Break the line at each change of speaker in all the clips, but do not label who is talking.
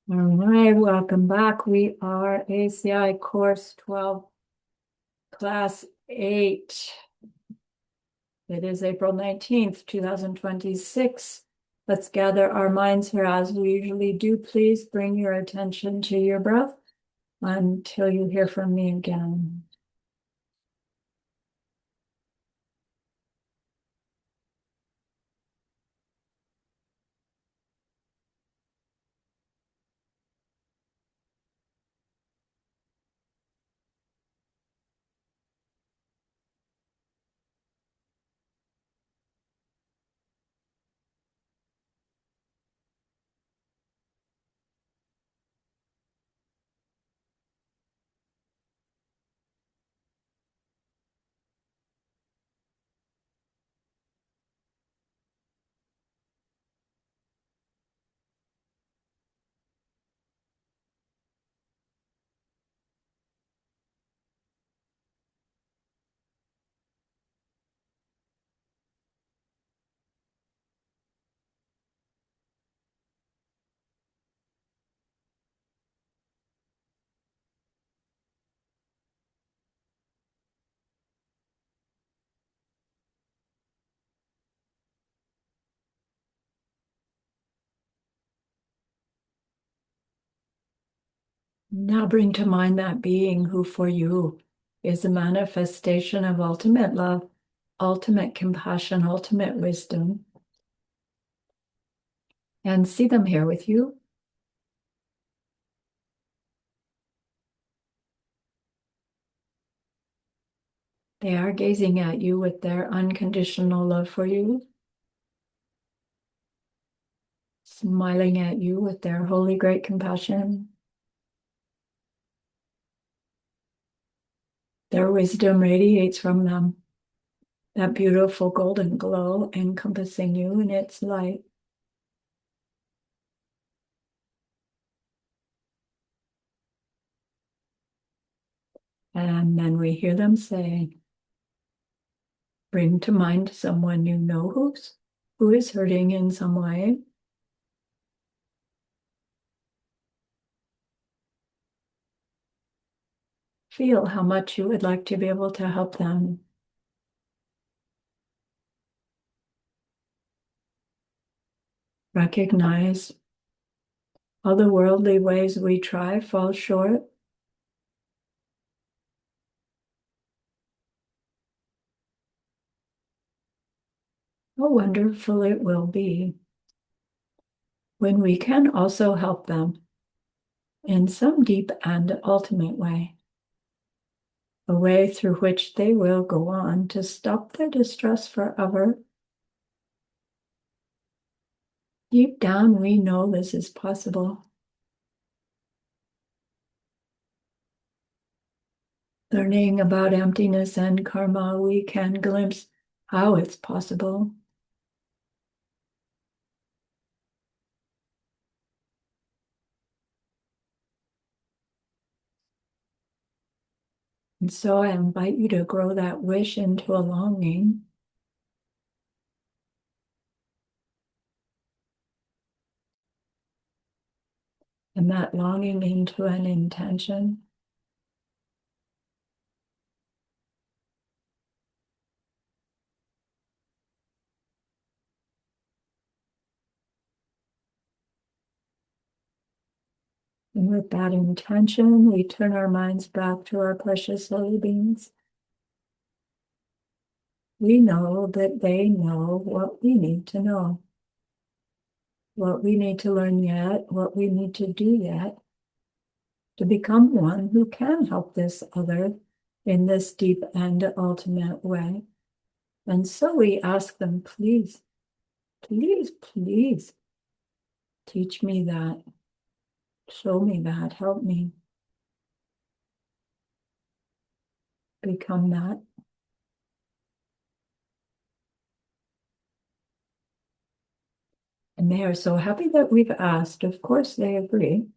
All right, welcome back. We are ACI Course 12, Class 8. It is April 19th, 2026. Let's gather our minds here as we usually do. Please bring your attention to your breath until you hear from me again. Now bring to mind that being who for you is a manifestation of ultimate love, ultimate compassion, ultimate wisdom, and see them here with you. They are gazing at you with their unconditional love for you, smiling at you with their holy great compassion. Their wisdom radiates from them, that beautiful golden glow encompassing you in its light. And then we hear them say, bring to mind someone you know who is hurting in some way. Feel how much you would like to be able to help them. Recognize all the worldly ways we try fall short. How wonderful it will be when we can also help them in some deep and ultimate way, a way through which they will go on to stop their distress forever. Deep down, we know this is possible. Learning about emptiness and karma, we can glimpse how it's possible. And so I invite you to grow that wish into a longing. And that longing into an intention. And with that intention, we turn our minds back to our precious holy beings. We know that they know what we need to know, what we need to learn yet, what we need to do yet to become one who can help this other in this deep and ultimate way. And so we ask them, please, please, please teach me that, show me that, help me become that. And they are so happy that we've asked. Of course, they agree.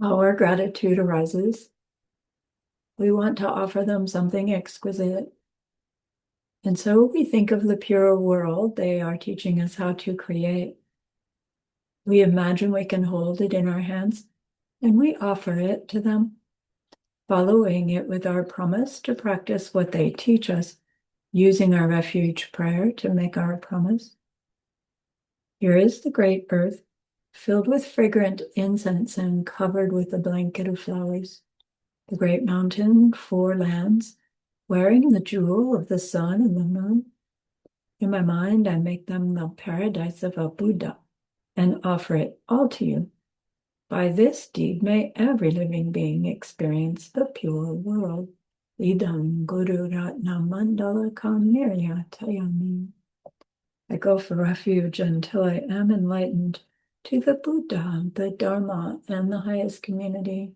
Our gratitude arises. We want to offer them something exquisite. And so we think of the pure world they are teaching us how to create. We imagine we can hold it in our hands, and we offer it to them, following it with our promise to practice what they teach us, using our refuge prayer to make our promise. Here is the great earth, filled with fragrant incense and covered with a blanket of flowers. The great mountain, 4 lands, wearing the jewel of the sun and the moon. In my mind, I make them the paradise of a Buddha and offer it all to you. By this deed, may every living being experience the pure world. Idam Guru Ratna Mandala Kamirya Tayami. I go for refuge until I am enlightened to the Buddha, the Dharma, and the highest community.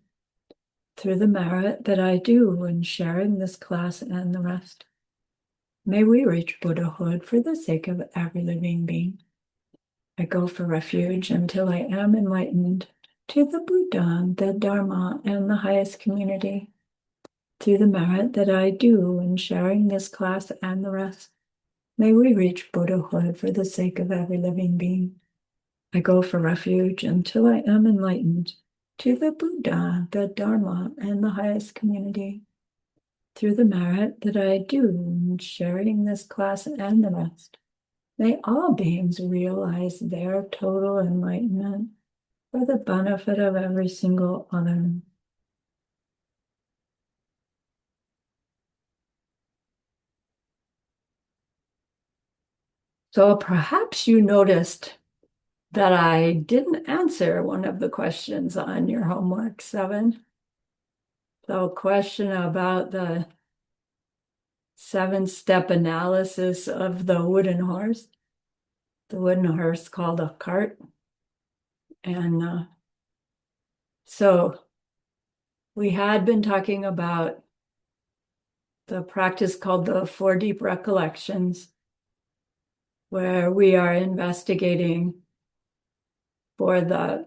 Through the merit that I do in sharing this class and the rest, may we reach Buddhahood for the sake of every living being. I go for refuge until I am enlightened to the Buddha, the Dharma, and the highest community. Through the merit that I do in sharing this class and the rest, may we reach Buddhahood for the sake of every living being. I go for refuge until I am enlightened to the Buddha, the Dharma, and the highest community. Through the merit that I do in sharing this class and the rest, may all beings realize their total enlightenment for the benefit of every single other. So perhaps you noticed that I didn't answer one of the questions on your homework 7. The question about the 7-step analysis of the wooden horse. The wooden horse called a cart. And so we had been talking about the practice called the 4 deep recollections, where we are investigating for the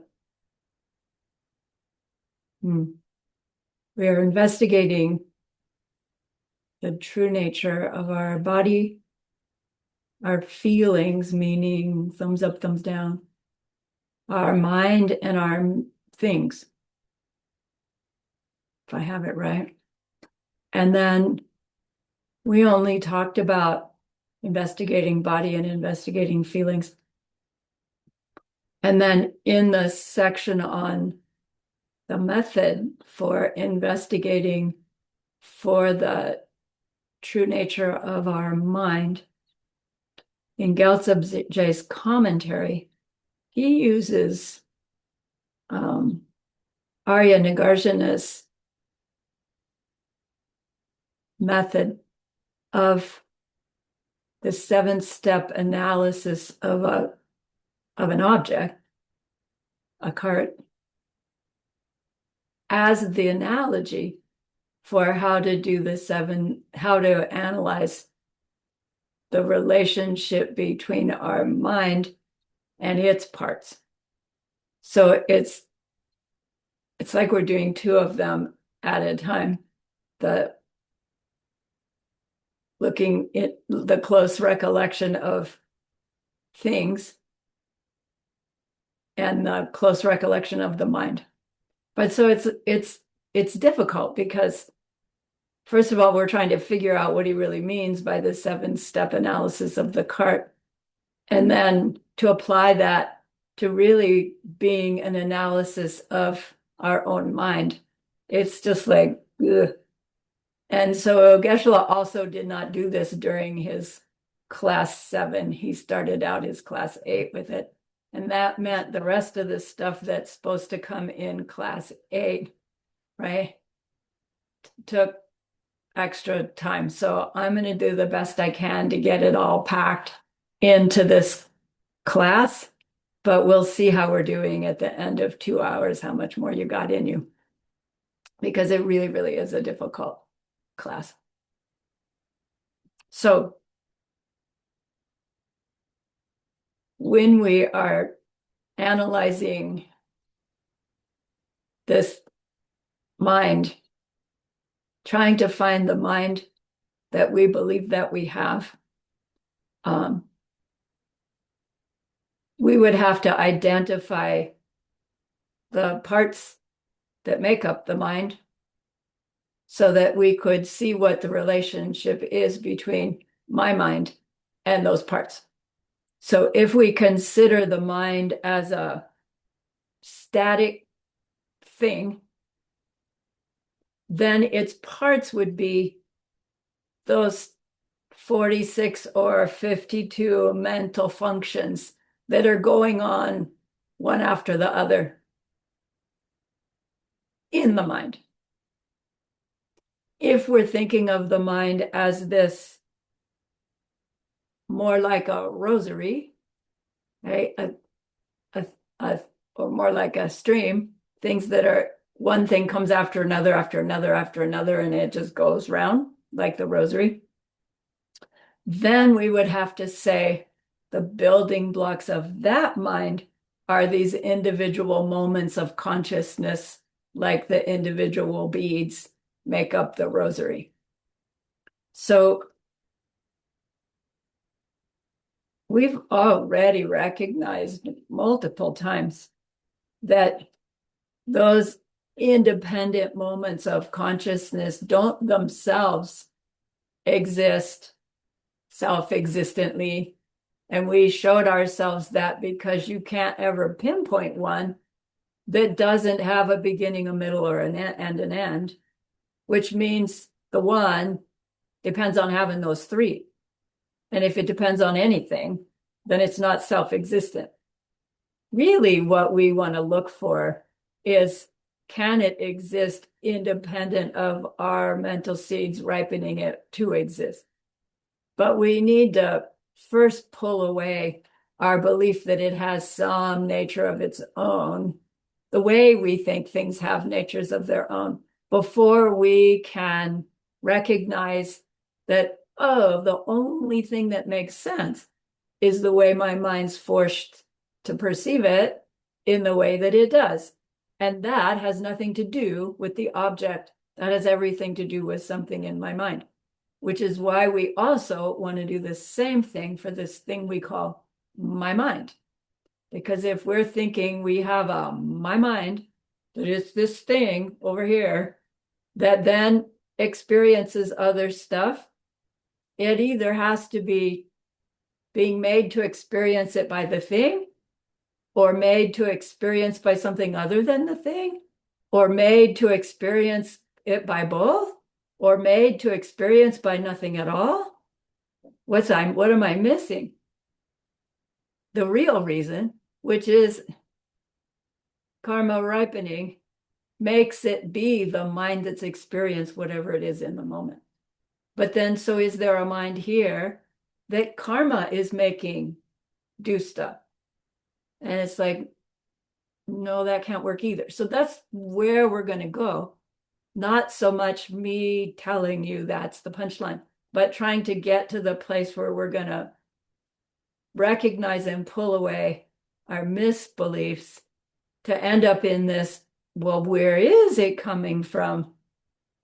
true nature of our body, our feelings, meaning thumbs up, thumbs down, our mind, and our things, if I have it right. And then we only talked about investigating body and investigating feelings. And then in the section on the method for investigating for the true nature of our mind, in Gyaltsab's commentary, he uses Arya Nagarjuna's method of the 7-step analysis of an object, a cart, as the analogy for how to analyze the relationship between our mind and its parts. So it's like we're doing 2 of them at a time. Looking at the close recollection of things and the close recollection of the mind. But so it's difficult because, first of all, we're trying to figure out what he really means by the 7-step analysis of the cart, and then to apply that to really being an analysis of our own mind. It's just like, ugh. And so Geshe-la also did not do this during his class 7. He started out his class 8 with it. And that meant the rest of the stuff that's supposed to come in class 8, right, took extra time. So I'm going to do the best I can to get it all packed into this class, but we'll see how we're doing at the end of 2 hours, how much more you got in you, because it really, really is a difficult class. So when we are analyzing this mind, trying to find the mind that we believe that we have, we would have to identify the parts that make up the mind so that we could see what the relationship is between my mind and those parts. So if we consider the mind as a static thing, then its parts would be those 46 or 52 mental functions that are going on one after the other in the mind. If we're thinking of the mind as this more like a rosary, right? A, a, or more like a stream, things that are one thing comes after another, after another, after another, and it just goes round like the rosary. Then we would have to say the building blocks of that mind are these individual moments of consciousness, like the individual beads make up the rosary. So we've already recognized multiple times that those independent moments of consciousness don't themselves exist self-existently. And we showed ourselves that because you can't ever pinpoint one that doesn't have a beginning, a middle, or an end, which means the one depends on having those three. And if it depends on anything, then it's not self-existent. Really, what we want to look for is, can it exist independent of our mental seeds ripening it to exist? But we need to first pull away our belief that it has some nature of its own, the way we think things have natures of their own, before we can recognize that, oh, the only thing that makes sense is the way my mind's forced to perceive it in the way that it does. And that has nothing to do with the object. That has everything to do with something in my mind, which is why we also want to do the same thing for this thing we call my mind. Because if we're thinking we have a my mind, that is this thing over here that then experiences other stuff, it either has to be being made to experience it by the thing, or made to experience by something other than the thing, or made to experience it by both, or made to experience by nothing at all. What am I missing? The real reason, which is karma ripening, makes it be the mind that's experienced whatever it is in the moment. But then, so is there a mind here that karma is making do stuff? And it's like, no, that can't work either. So that's where we're going to go. Not so much me telling you that's the punchline, but trying to get to the place where we're going to recognize and pull away our misbeliefs to end up in this, well, where is it coming from?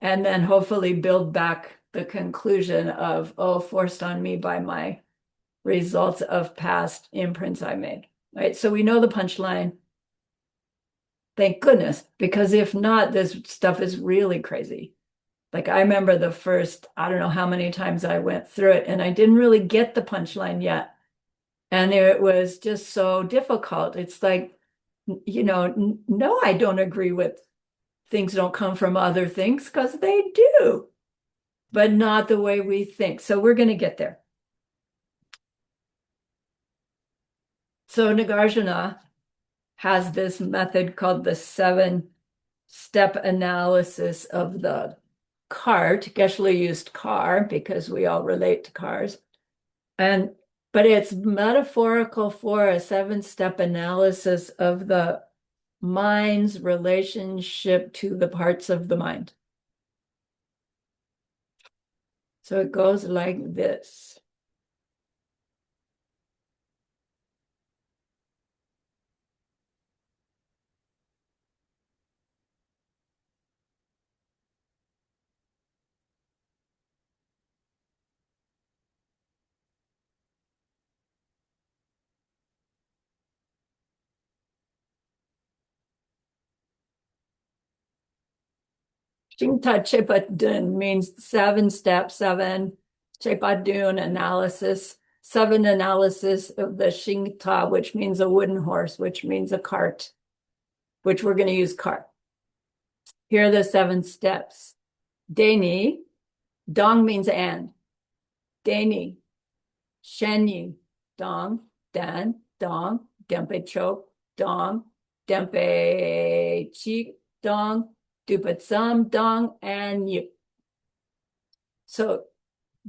And then hopefully build back the conclusion of, oh, forced on me by my results of past imprints I made, right? So we know the punchline. Thank goodness, because if not, this stuff is really crazy. Like I remember the first, I don't know how many times I went through it and I didn't really get the punchline yet. And it was just so difficult. It's like, no, I don't agree with things don't come from other things because they do, but not the way we think. So we're going to get there. So Nagarjuna has this method called the 7-step analysis of the cart. Geshe used car because we all relate to cars. But it's metaphorical for a 7-step analysis of the mind's relationship to the parts of the mind. So it goes like this. Shingta Chepadun means 7 steps, 7 Chepadun analysis, 7 analysis of the Shingta, which means a wooden horse, which means a cart, which we're going to use cart. Here are the 7 steps. Deni, dong means and. Deni, shenyi, dong, dan, dong, dempe chok, dong, dempe chi, dong, dupatsam, dong, and yu. So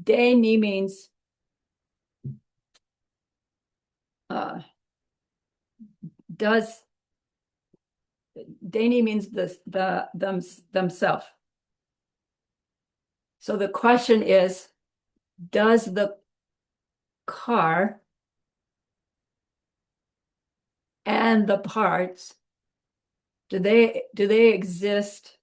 Deni means does Deni means themselves. So the question is, does the car and the parts, do they exist?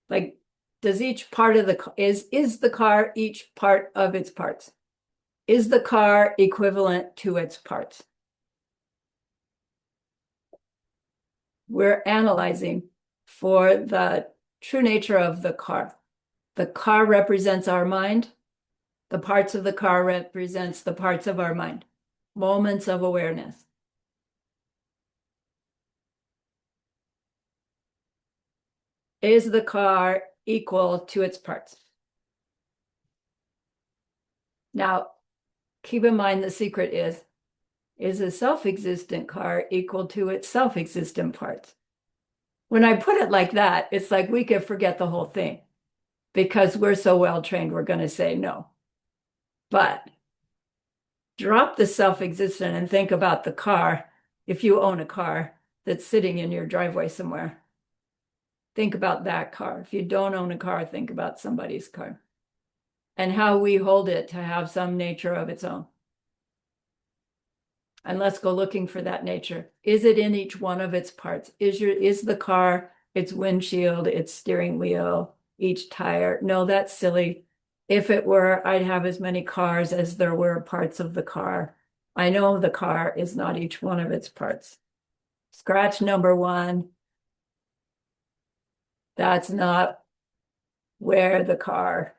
Like, does each part of the is the car each part of its parts? Is the car equivalent to its parts? We're analyzing for the true nature of the car. The car represents our mind. The parts of the car represents the parts of our mind. Moments of awareness. Is the car equal to its parts? Now, keep in mind the secret is a self-existent car equal to its self-existent parts? When I put it like that, it's like we could forget the whole thing because we're so well trained, we're going to say no. But drop the self-existent and think about the car. If you own a car that's sitting in your driveway somewhere, think about that car. If you don't own a car, think about somebody's car and how we hold it to have some nature of its own. And let's go looking for that nature. Is it in each one of its parts? Is the car, its windshield, its steering wheel, each tire? No, that's silly. If it were, I'd have as many cars as there were parts of the car. I know the car is not each one of its parts. Scratch number 1. That's not where the car,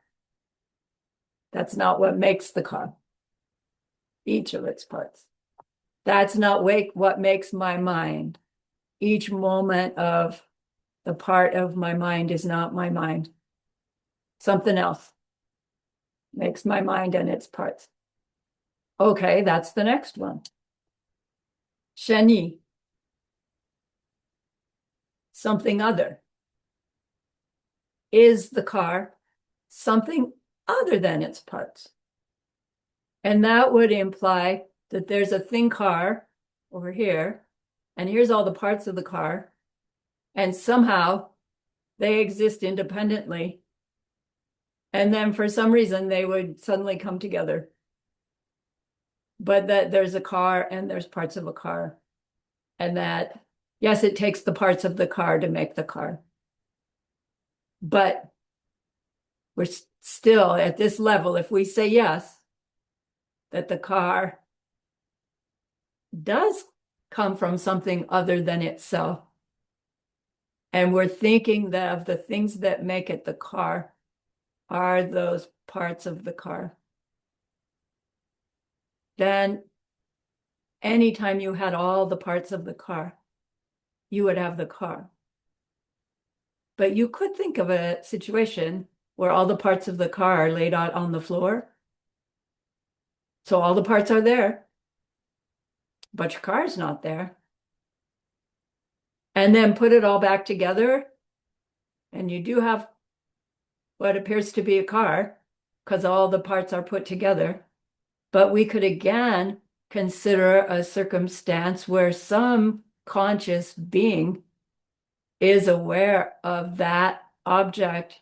that's not what makes the car, each of its parts. That's not what makes my mind. Each moment of the part of my mind is not my mind. Something else makes my mind and its parts. Okay, that's the next one. Sheni, something other. Is the car something other than its parts? And that would imply that there's a thing car over here, and here's all the parts of the car, and somehow they exist independently. And then for some reason, they would suddenly come together. But that there's a car and there's parts of a car. And that, yes, it takes the parts of the car to make the car. But we're still at this level, if we say yes, that the car does come from something other than itself, and we're thinking that of the things that make it the car are those parts of the car, then anytime you had all the parts of the car, you would have the car. But you could think of a situation where all the parts of the car are laid out on the floor. So all the parts are there, but your car's not there. And then put it all back together, and you do have what appears to be a car because all the parts are put together. But we could again consider a circumstance where some conscious being is aware of that object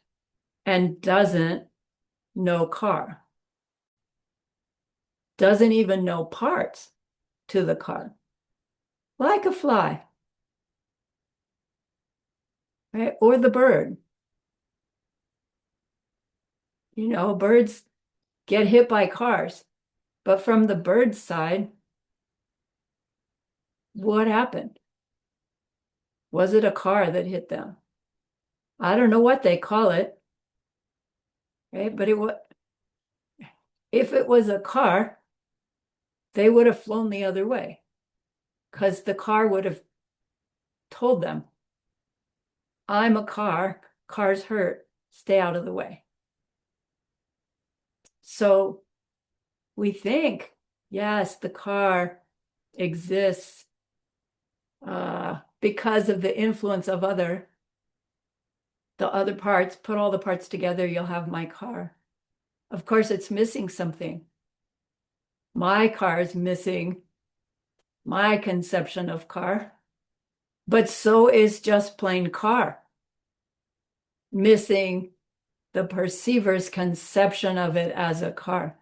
and doesn't know car, doesn't even know parts to the car, like a fly, right? Or the bird. You know, birds get hit by cars, but from the bird's side, what happened? Was it a car that hit them? I don't know what they call it, right? But if it was a car, they would have flown the other way because the car would have told them, I'm a car, cars hurt, stay out of the way. So we think, yes, the car exists because of the influence of the other parts. Put all the parts together, you'll have my car. Of course, it's missing something. My car is missing my conception of car, but so is just plain car missing the perceiver's conception of it as a car,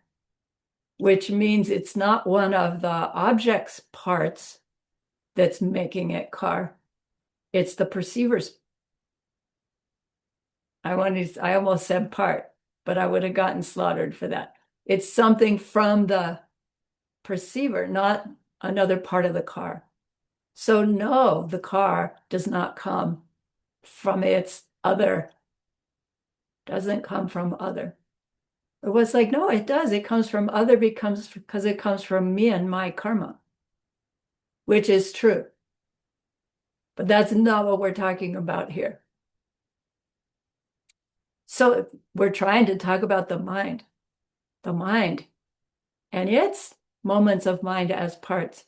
which means it's not one of the object's parts that's making it car. It's the perceiver's. I almost said part, but I would have gotten slaughtered for that. It's something from the perceiver, not another part of the car. So no, the car does not come from its other, doesn't come from other. It was like, no, it does. It comes from other because it comes from me and my karma, which is true. But that's not what we're talking about here. So we're trying to talk about the mind and its moments of mind as parts.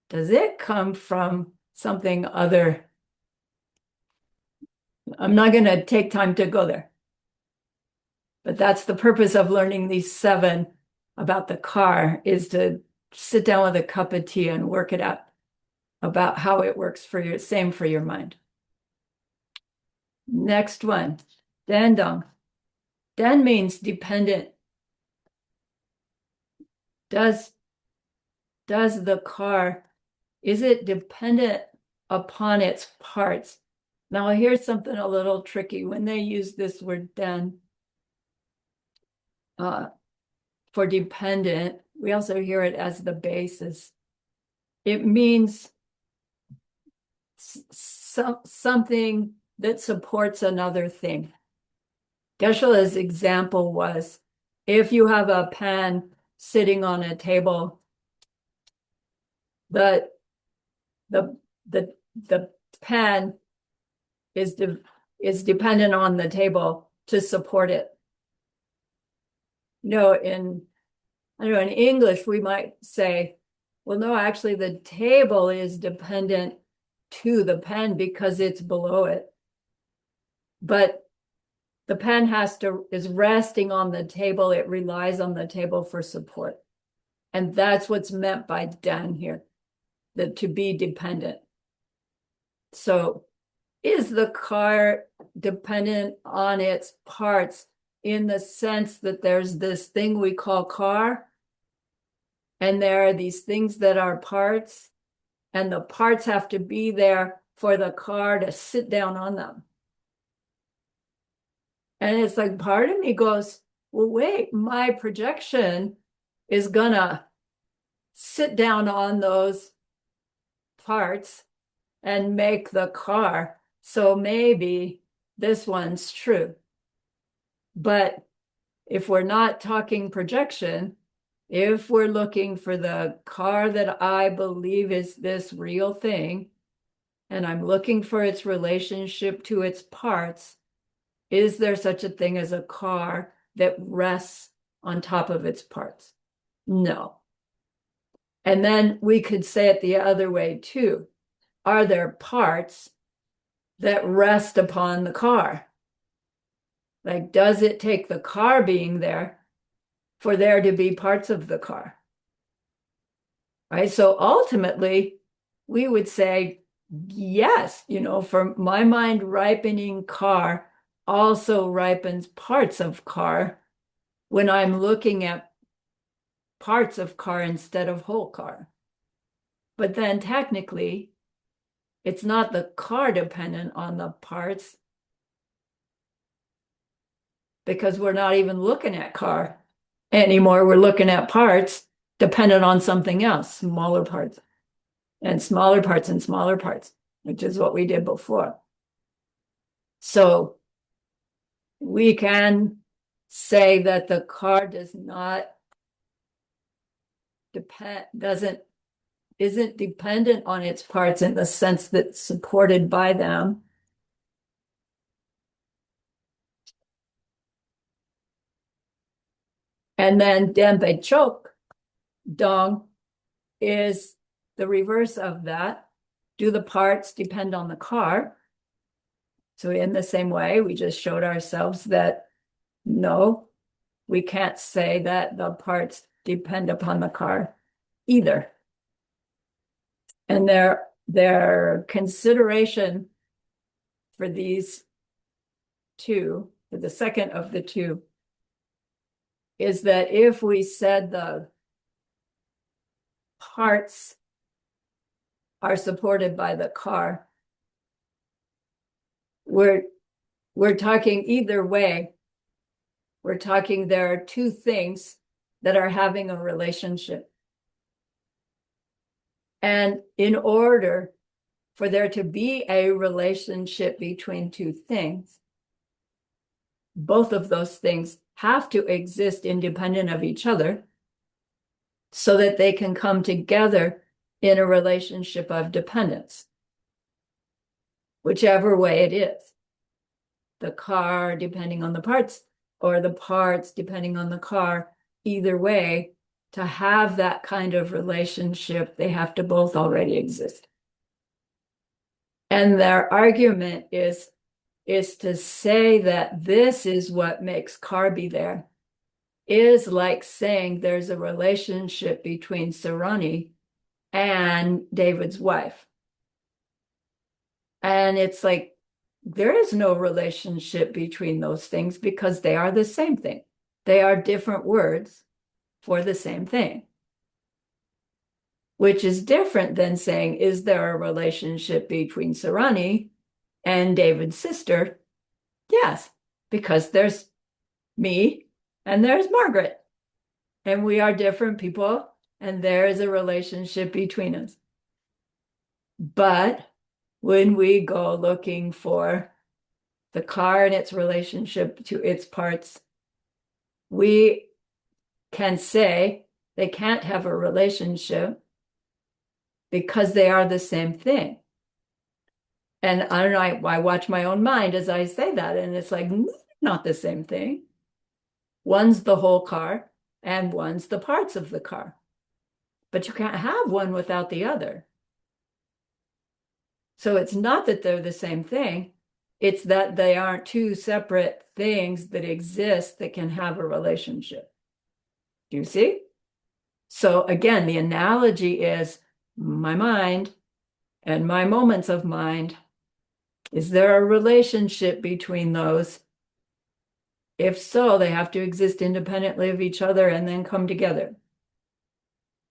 Does it come from something other? I'm not going to take time to go there. But that's the purpose of learning these 7 about the car, is to sit down with a cup of tea and work it out about how it works same for your mind. Next one, dandong. Dan means dependent. Does the car, is it dependent upon its parts? Now here's something a little tricky. When they use this word dan for dependent, we also hear it as the basis. It means something that supports another thing. Geshe-la's example was, if you have a pen sitting on a table, the pen is dependent on the table to support it. In English, we might say, well, no, actually the table is dependent to the pen because it's below it. But the pen is resting on the table. It relies on the table for support. And that's what's meant by dan here, to be dependent. So is the car dependent on its parts in the sense that there's this thing we call car, and there are these things that are parts, and the parts have to be there for the car to sit down on them? And it's like, part of me goes, well, wait, my projection is gonna sit down on those parts and make the car. So maybe this one's true. But if we're not talking projection, if we're looking for the car that I believe is this real thing, and I'm looking for its relationship to its parts, is there such a thing as a car that rests on top of its parts? No. And then we could say it the other way too. Are there parts that rest upon the car? Like, does it take the car being there for there to be parts of the car? Right? So ultimately, we would say, yes, for my mind, ripening car also ripens parts of car when I'm looking at parts of car instead of whole car. But then technically, it's not the car dependent on the parts, because we're not even looking at car anymore. We're looking at parts dependent on something else, smaller parts and smaller parts and smaller parts, which is what we did before. So we can say that the car does not isn't dependent on its parts in the sense that it's supported by them. And then Denpe Chok Dong is the reverse of that. Do the parts depend on the car? So in the same way, we just showed ourselves that no, we can't say that the parts depend upon the car either. And their consideration for these two, for the second of the two, is that if we said the parts are supported by the car, we're talking either way. We're talking there are two things that are having a relationship. And in order for there to be a relationship between two things, both of those things have to exist independent of each other so that they can come together in a relationship of dependence, whichever way it is. The car depending on the parts, or the parts depending on the car, either way, to have that kind of relationship, they have to both already exist. And their argument is to say that this is what makes car be there, is like saying there's a relationship between Sarani and David's wife. And it's like, there is no relationship between those things because they are the same thing. They are different words for the same thing, which is different than saying, is there a relationship between Sarani and David's sister? Yes, because there's me and there's Margaret, and we are different people, and there is a relationship between us. But when we go looking for the car and its relationship to its parts, we can say they can't have a relationship because they are the same thing. And I don't know, I watch my own mind as I say that, and it's like, not the same thing. One's the whole car, and one's the parts of the car. But you can't have one without the other. So it's not that they're the same thing. It's that they aren't two separate things that exist that can have a relationship. Do you see? So again, the analogy is my mind and my moments of mind. Is there a relationship between those? If so, they have to exist independently of each other and then come together.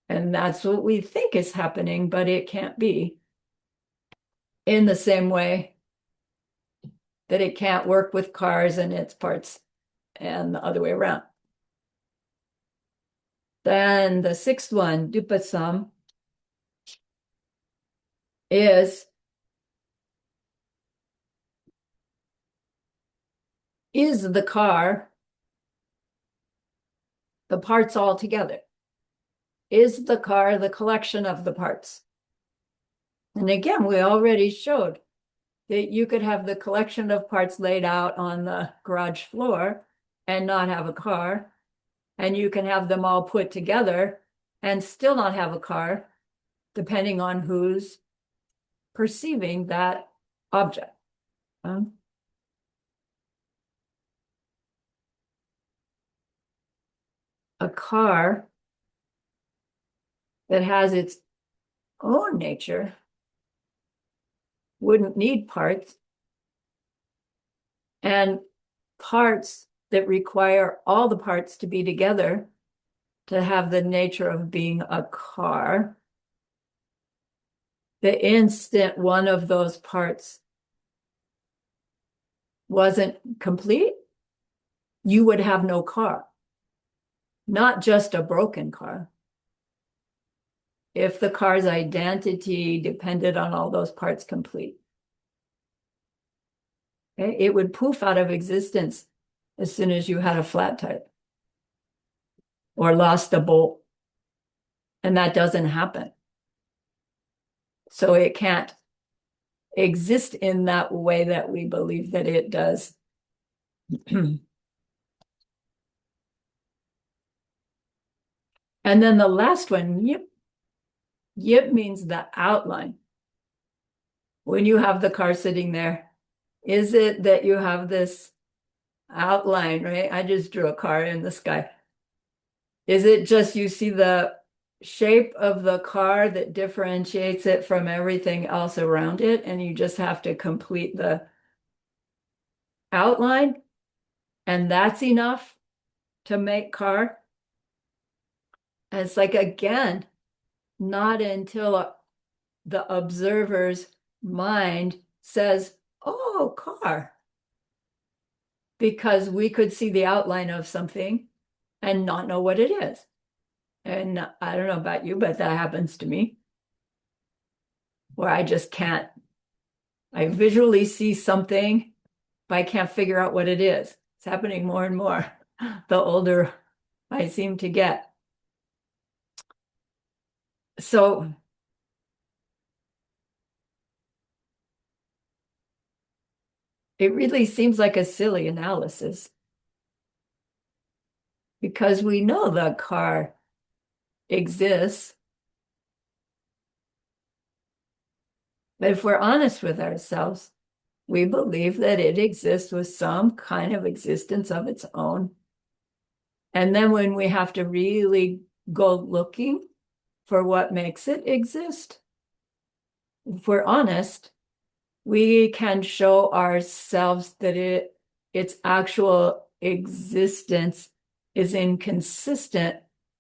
And that's what we think is happening, but it can't be. In the same way that it can't work with cars and its parts and the other way around. Then the sixth one, Dupasam, is the car the parts all together? Is the car the collection of the parts? And again, we already showed that you could have the collection of parts laid out on the garage floor and not have a car. And you can have them all put together and still not have a car, depending on who's perceiving that object. A car that has its own nature wouldn't need parts, and parts that require all the parts to be together to have the nature of being a car. The instant one of those parts wasn't complete, you would have no car, not just a broken car. If the car's identity depended on all those parts complete. Okay? It would poof out of existence as soon as you had a flat tire or lost a bolt. And that doesn't happen. So it can't exist in that way that we believe that it does. And then the last one, yip. Yip means the outline. When you have the car sitting there, is it that you have this outline, right? I just drew a car in the sky. Is it just you see the shape of the car that differentiates it from everything else around it, and you just have to complete the outline, and that's enough to make car? And it's like, again, not until the observer's mind says, oh, car. Because we could see the outline of something and not know what it is. And I don't know about you, but that happens to me. Where I just can't, I visually see something, but I can't figure out what it is. It's happening more and more the older I seem to get. So it really seems like a silly analysis because we know the car exists. But if we're honest with ourselves, we believe that it exists with some kind of existence of its own. And then when we have to really go looking for what makes it exist, if we're honest, we can show ourselves that its actual existence is inconsistent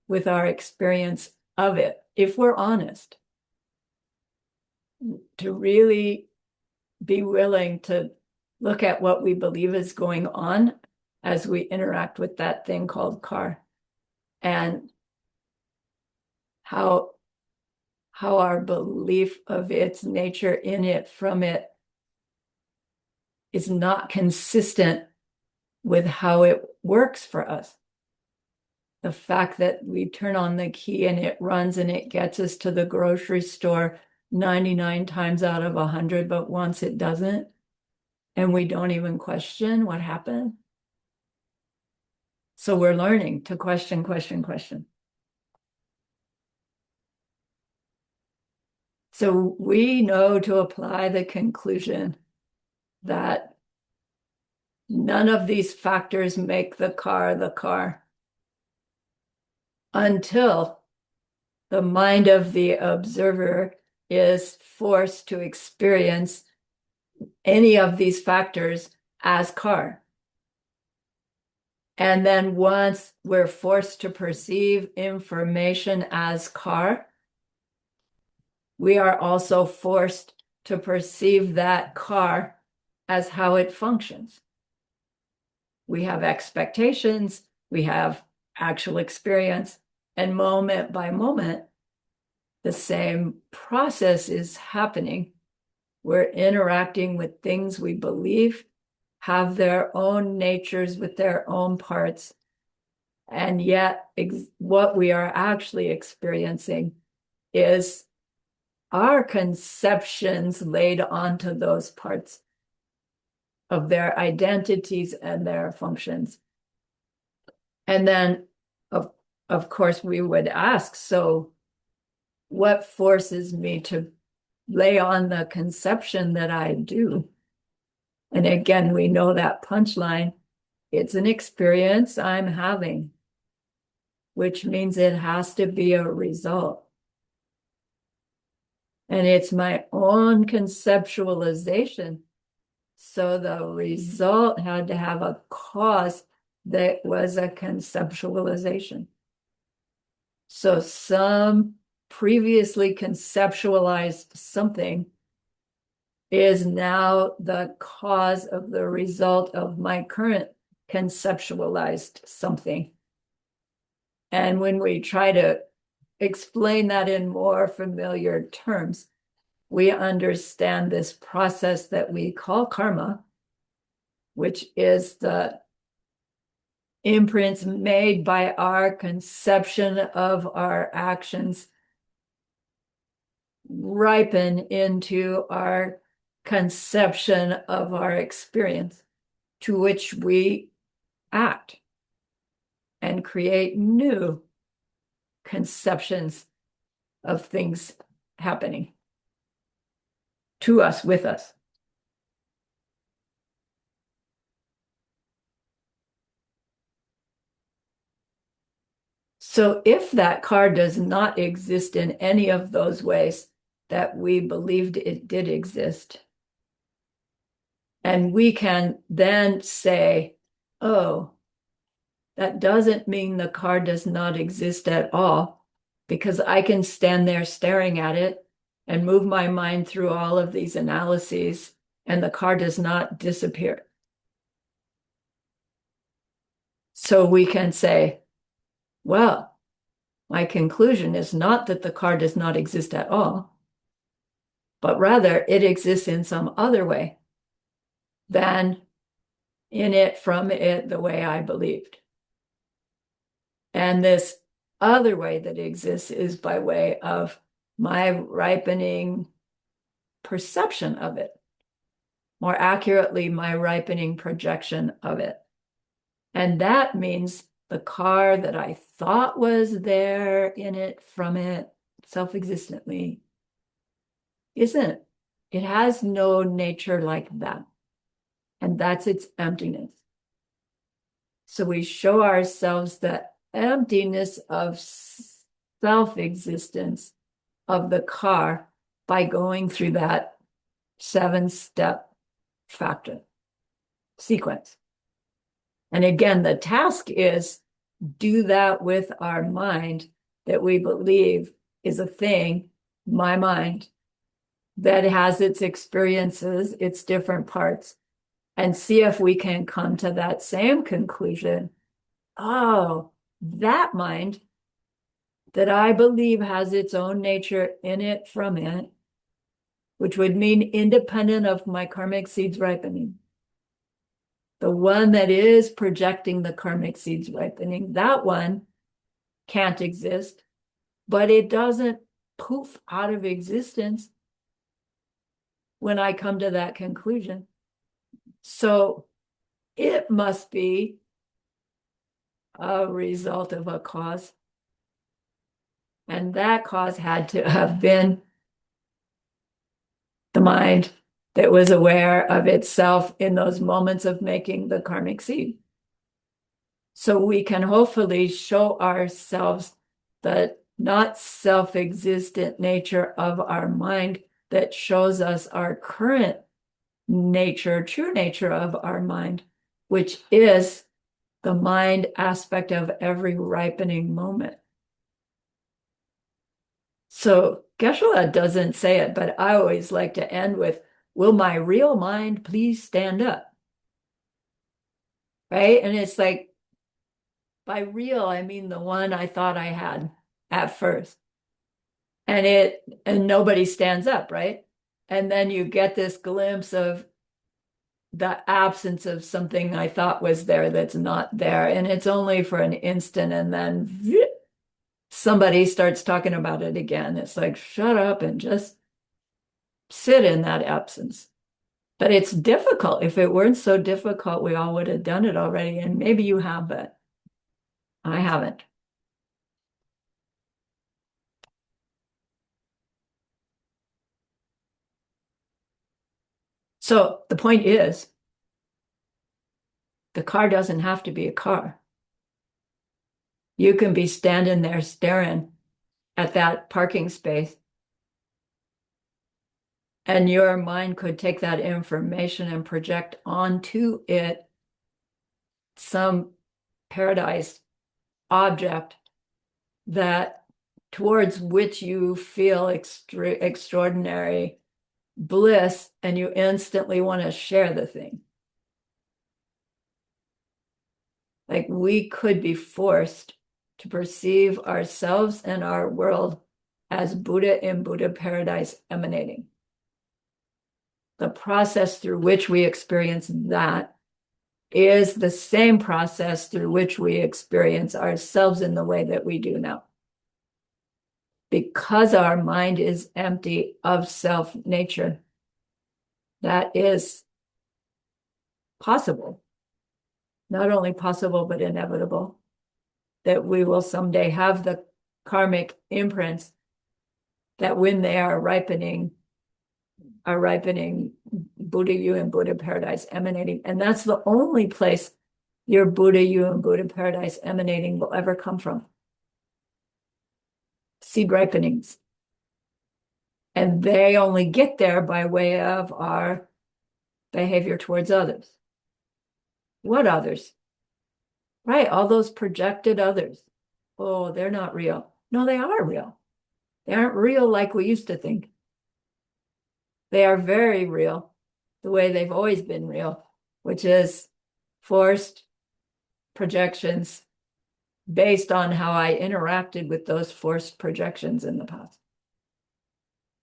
with our experience of it, if we're honest. To really be willing to look at what we believe is going on as we interact with that thing called car, and how our belief of its nature in it, from it, is not consistent with how it works for us. The fact that we turn on the key and it runs and it gets us to the grocery store 99 times out of 100, but once it doesn't, and we don't even question what happened. So we're learning to question. So we know to apply the conclusion that none of these factors make the car until the mind of the observer is forced to experience any of these factors as car. And then once we're forced to perceive information as car, we are also forced to perceive that car as how it functions. We have expectations, we have actual experience, and moment by moment, the same process is happening. We're interacting with things we believe have their own natures with their own parts. And yet what we are actually experiencing is our conceptions laid onto those parts of their identities and their functions. And then, of course, we would ask, so what forces me to lay on the conception that I do? And again, we know that punchline, it's an experience I'm having, which means it has to be a result. And it's my own conceptualization. So the result had to have a cause that was a conceptualization. So some previously conceptualized something is now the cause of the result of my current conceptualized something. And when we try to explain that in more familiar terms, we understand this process that we call karma which is the imprints made by our conception of our actions, ripen into our conception of our experience, to which we act and create new conceptions of things happening to us, with us. So if that car does not exist in any of those ways that we believed it did exist, and we can then say, oh, that doesn't mean the car does not exist at all, because I can stand there staring at it and move my mind through all of these analyses, and the car does not disappear. So we can say, well, my conclusion is not that the car does not exist at all, but rather it exists in some other way than in it, from it, the way I believed. And this other way that exists is by way of my ripening perception of it, more accurately, my ripening projection of it. And that means the car that I thought was there, in it, from it, self-existently, isn't. It has no nature like that. And that's its emptiness. So we show ourselves the emptiness of self-existence of the car by going through that 7-step factor sequence. And again, the task is do that with our mind that we believe is a thing, my mind, that has its experiences, its different parts, and see if we can come to that same conclusion. Oh, that mind that I believe has its own nature, in it, from it, which would mean independent of my karmic seeds ripening. The one that is projecting the karmic seeds ripening, that one can't exist, but it doesn't poof out of existence when I come to that conclusion. So it must be a result of a cause. And that cause had to have been the mind that was aware of itself in those moments of making the karmic seed. So we can hopefully show ourselves the not self-existent nature of our mind that shows us our current nature, true nature of our mind, which is the mind aspect of every ripening moment. So Geshe-la doesn't say it, but I always like to end with, will my real mind please stand up? Right? And it's like, by real, I mean the one I thought I had at first. And nobody stands up, right? And then you get this glimpse of the absence of something I thought was there that's not there. And it's only for an instant, and then somebody starts talking about it again. It's like, shut up and just sit in that absence. But it's difficult. If it weren't so difficult, we all would have done it already. And maybe you have, but I haven't. So the point is, the car doesn't have to be a car. You can be standing there staring at that parking space, and your mind could take that information and project onto it some paradise object that towards which you feel extraordinary bliss, and you instantly want to share the thing. Like, we could be forced to perceive ourselves and our world as Buddha in Buddha paradise emanating. The process through which we experience that is the same process through which we experience ourselves in the way that we do now. Because our mind is empty of self nature, that is possible. Not only possible, but inevitable, that we will someday have the karmic imprints that when they are ripening Buddha you and Buddha paradise emanating. And that's the only place your Buddha you and Buddha paradise emanating will ever come from. Seed ripenings. And they only get there by way of our behavior towards others. What others? Right, all those projected others. Oh, they're not real. No, they are real. They aren't real like we used to think. They are very real, the way they've always been real, which is forced projections based on how I interacted with those forced projections in the past.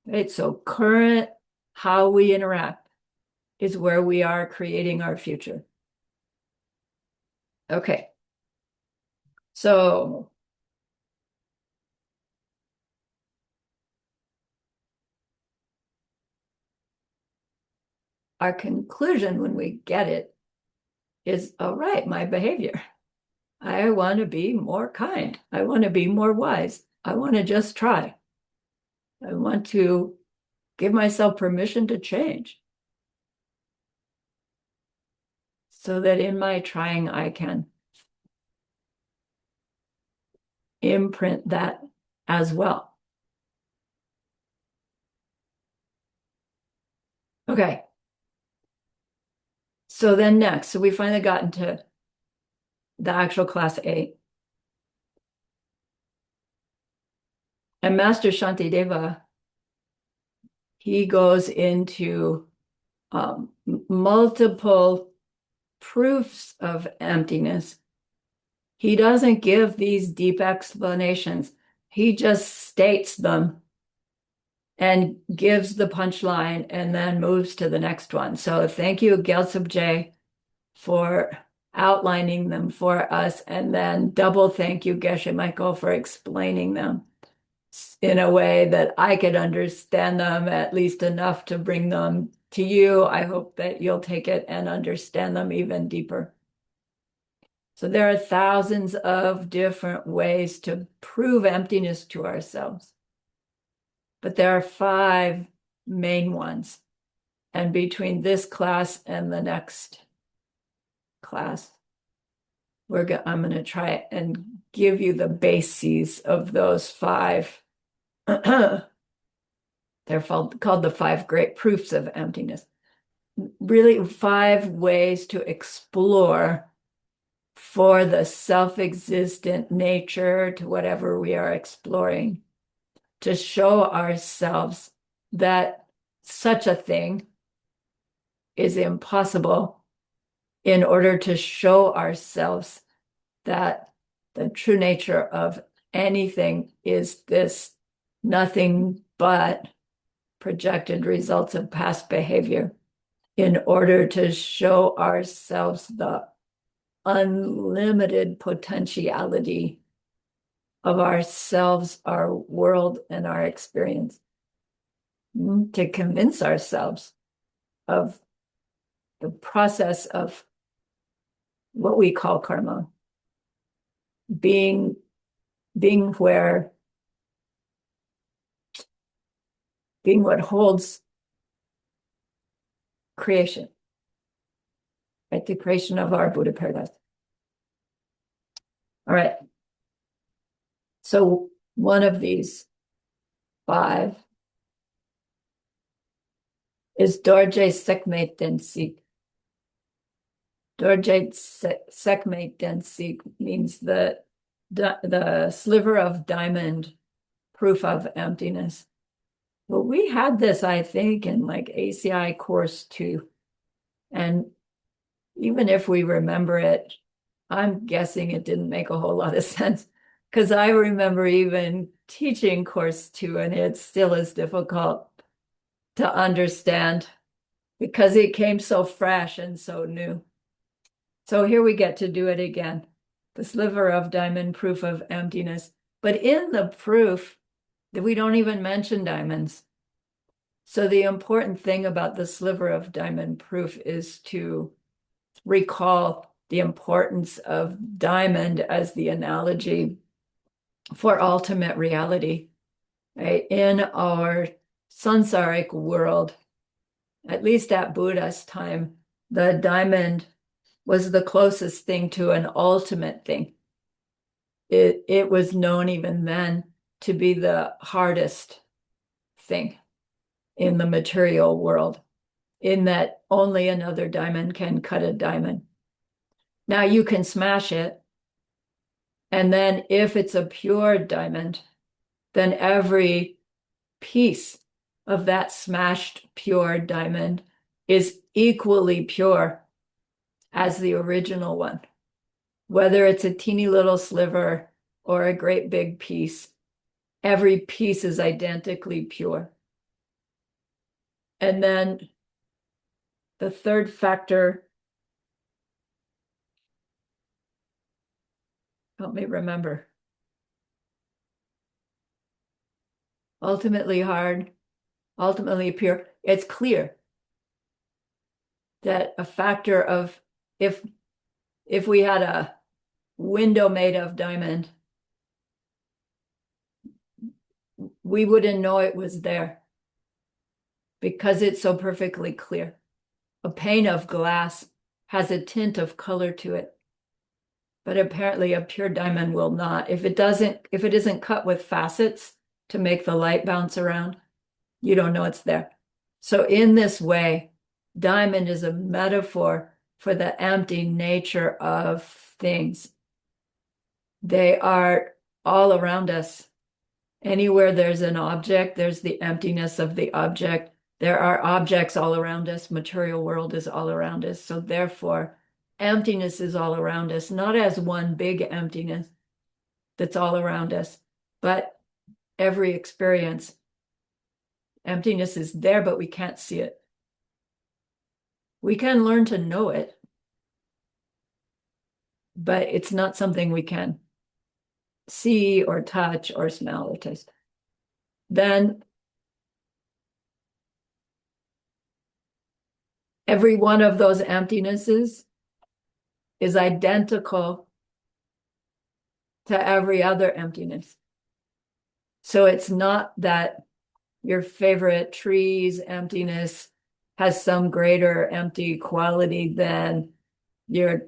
Right, so current how we interact is where we are creating our future. Okay. So our conclusion when we get it is, all right, my behavior. I want to be more kind. I want to be more wise. I want to just try. I want to give myself permission to change so that in my trying, I can imprint that as well. Okay. So then next, so we finally got into the actual class 8. And Master Shantideva, he goes into multiple proofs of emptiness. He doesn't give these deep explanations. He just states them and gives the punchline and then moves to the next one. So thank you, Gyaltsab J, for outlining them for us. And then double thank you, Geshe Michael, for explaining them in a way that I could understand them at least enough to bring them to you. I hope that you'll take it and understand them even deeper. So there are thousands of different ways to prove emptiness to ourselves. But there are 5 main ones. And between this class and the next class, I'm going to try and give you the bases of those 5. They're called the 5 great proofs of emptiness. Really 5 ways to explore for the self-existent nature to whatever we are exploring, to show ourselves that such a thing is impossible, in order to show ourselves that the true nature of anything is this nothing but projected results of past behavior, in order to show ourselves the unlimited potentiality of ourselves, our world, and our experience, to convince ourselves of the process of what we call karma, being what holds creation, right? The creation of our Buddha paradise. All right. So one of these 5 is Dorje Sekme Densik. Dorje Sekme Densik means the sliver of diamond proof of emptiness. Well, we had this, I think, in like ACI course 2. And even if we remember it, I'm guessing it didn't make a whole lot of sense, because I remember even teaching course 2 and it still is difficult to understand because it came so fresh and so new. So here we get to do it again. The sliver of diamond, proof of emptiness. But in the proof, we don't even mention diamonds. So the important thing about the sliver of diamond proof is to recall the importance of diamond as the analogy for ultimate reality, right? In our samsaric world, at least at Buddha's time, the diamond was the closest thing to an ultimate thing. It was known even then to be the hardest thing in the material world, in that only another diamond can cut a diamond. Now you can smash it, and then if it's a pure diamond, then every piece of that smashed pure diamond is equally pure as the original one. Whether it's a teeny little sliver or a great big piece, every piece is identically pure. And then the third factor, help me remember. Ultimately hard, ultimately pure. It's clear that a factor of if we had a window made of diamond, we wouldn't know it was there because it's so perfectly clear. A pane of glass has a tint of color to it, but apparently a pure diamond will not. If it isn't cut with facets to make the light bounce around, you don't know it's there. So in this way, diamond is a metaphor for the empty nature of things. They are all around us. Anywhere there's an object, there's the emptiness of the object. There are objects all around us. Material world is all around us. So therefore, emptiness is all around us, not as one big emptiness that's all around us, but every experience. Emptiness is there, but we can't see it. We can learn to know it, but it's not something we can see or touch or smell or taste. Then every one of those emptinesses is identical to every other emptiness. So it's not that your favorite tree's emptiness has some greater empty quality than your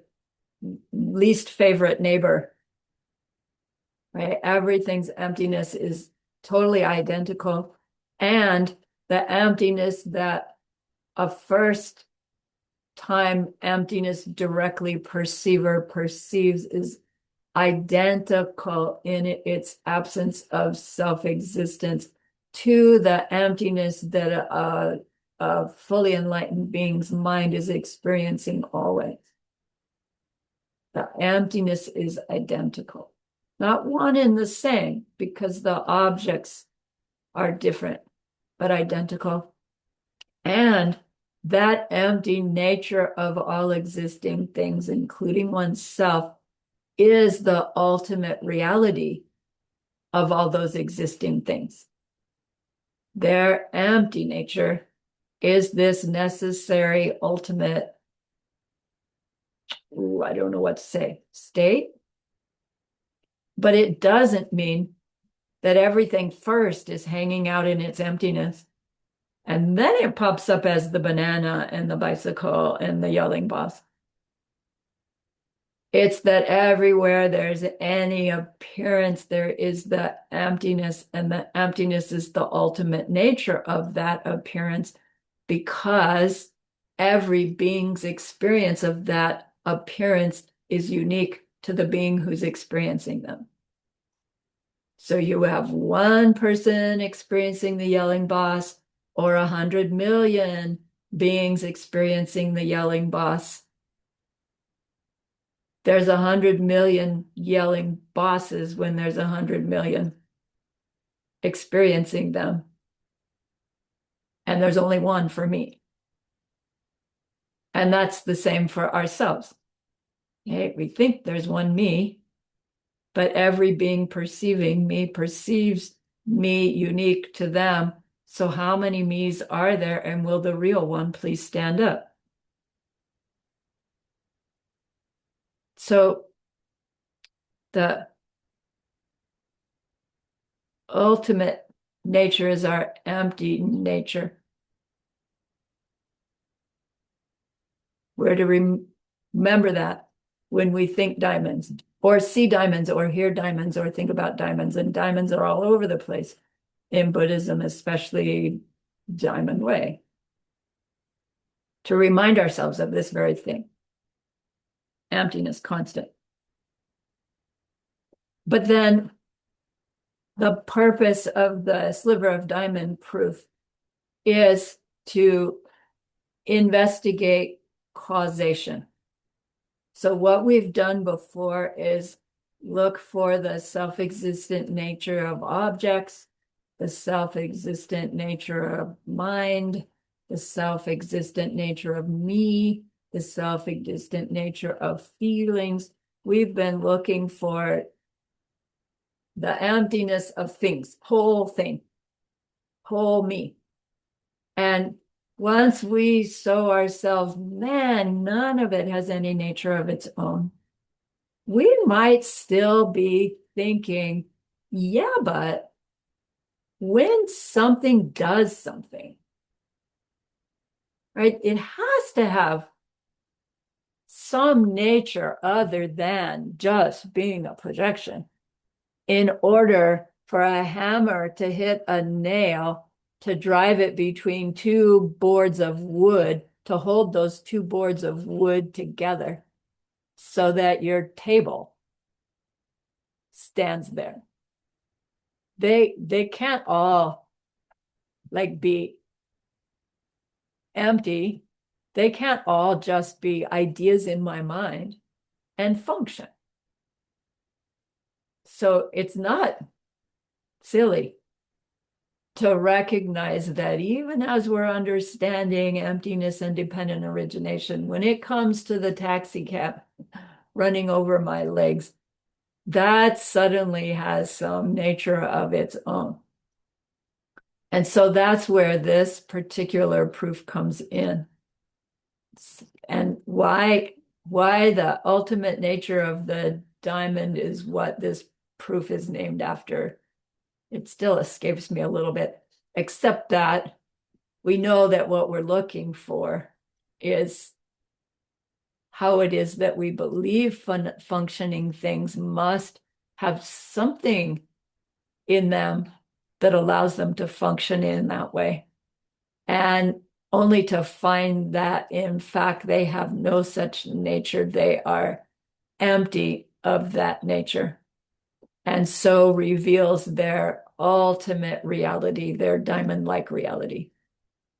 least favorite neighbor, right? Everything's emptiness is totally identical. And the emptiness that a first time emptiness directly perceiver perceives is identical in its absence of self-existence to the emptiness that a fully enlightened being's mind is experiencing always. The emptiness is identical. Not one and the same, because the objects are different, but identical. And that empty nature of all existing things, including oneself, is the ultimate reality of all those existing things. Their empty nature is this necessary ultimate, I don't know what to say, state. But it doesn't mean that everything first is hanging out in its emptiness. And then it pops up as the banana and the bicycle and the yelling boss. It's that everywhere there's any appearance, there is the emptiness, and the emptiness is the ultimate nature of that appearance, because every being's experience of that appearance is unique to the being who's experiencing them. So you have one person experiencing the yelling boss, or 100 million beings experiencing the yelling boss. There's 100 million yelling bosses when there's 100 million experiencing them. And there's only one for me. And that's the same for ourselves. Okay, we think there's one me, but every being perceiving me perceives me unique to them. So how many me's are there, and will the real one please stand up? So the ultimate nature is our empty nature. We're to remember that when we think diamonds, or see diamonds, or hear diamonds, or think about diamonds. And diamonds are all over the place in Buddhism, especially Diamond Way, to remind ourselves of this very thing. Emptiness, constant. But then the purpose of the sliver of diamond proof is to investigate causation. So what we've done before is look for the self-existent nature of objects, the self-existent nature of mind, the self-existent nature of me, the self-existent nature of feelings. We've been looking for the emptiness of things, whole thing, whole me. And once we show ourselves, man, none of it has any nature of its own, we might still be thinking, yeah, but when something does something, right, it has to have some nature other than just being a projection in order for a hammer to hit a nail, to drive it between two boards of wood, to hold those two boards of wood together so that your table stands there. They can't all like be empty. They can't all just be ideas in my mind and function. So it's not silly to recognize that even as we're understanding emptiness and dependent origination, when it comes to the taxi cab running over my legs, that suddenly has some nature of its own. And so that's where this particular proof comes in. And why the ultimate nature of the diamond is what this proof is named after. It still escapes me a little bit, except that we know that what we're looking for is how it is that we believe functioning things must have something in them that allows them to function in that way. And only to find that, in fact, they have no such nature. They are empty of that nature. And so reveals their ultimate reality, their diamond-like reality,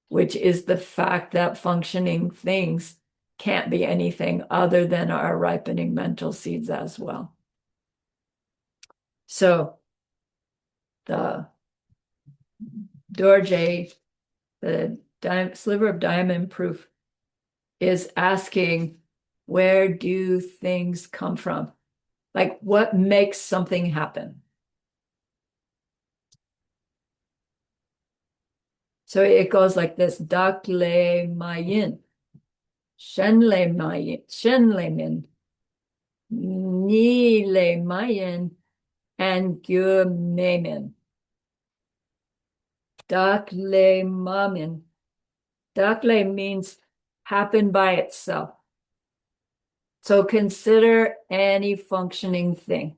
which is the fact that functioning things can't be anything other than our ripening mental seeds as well. So the Dorje, the sliver of diamond proof, is asking, where do things come from? Like, what makes something happen? So it goes like this: Dak le mayin, shen le mayin, shen le min, ni le mayin, and gyu memin. Dak le mamin. Dak le means happen by itself. So consider any functioning thing.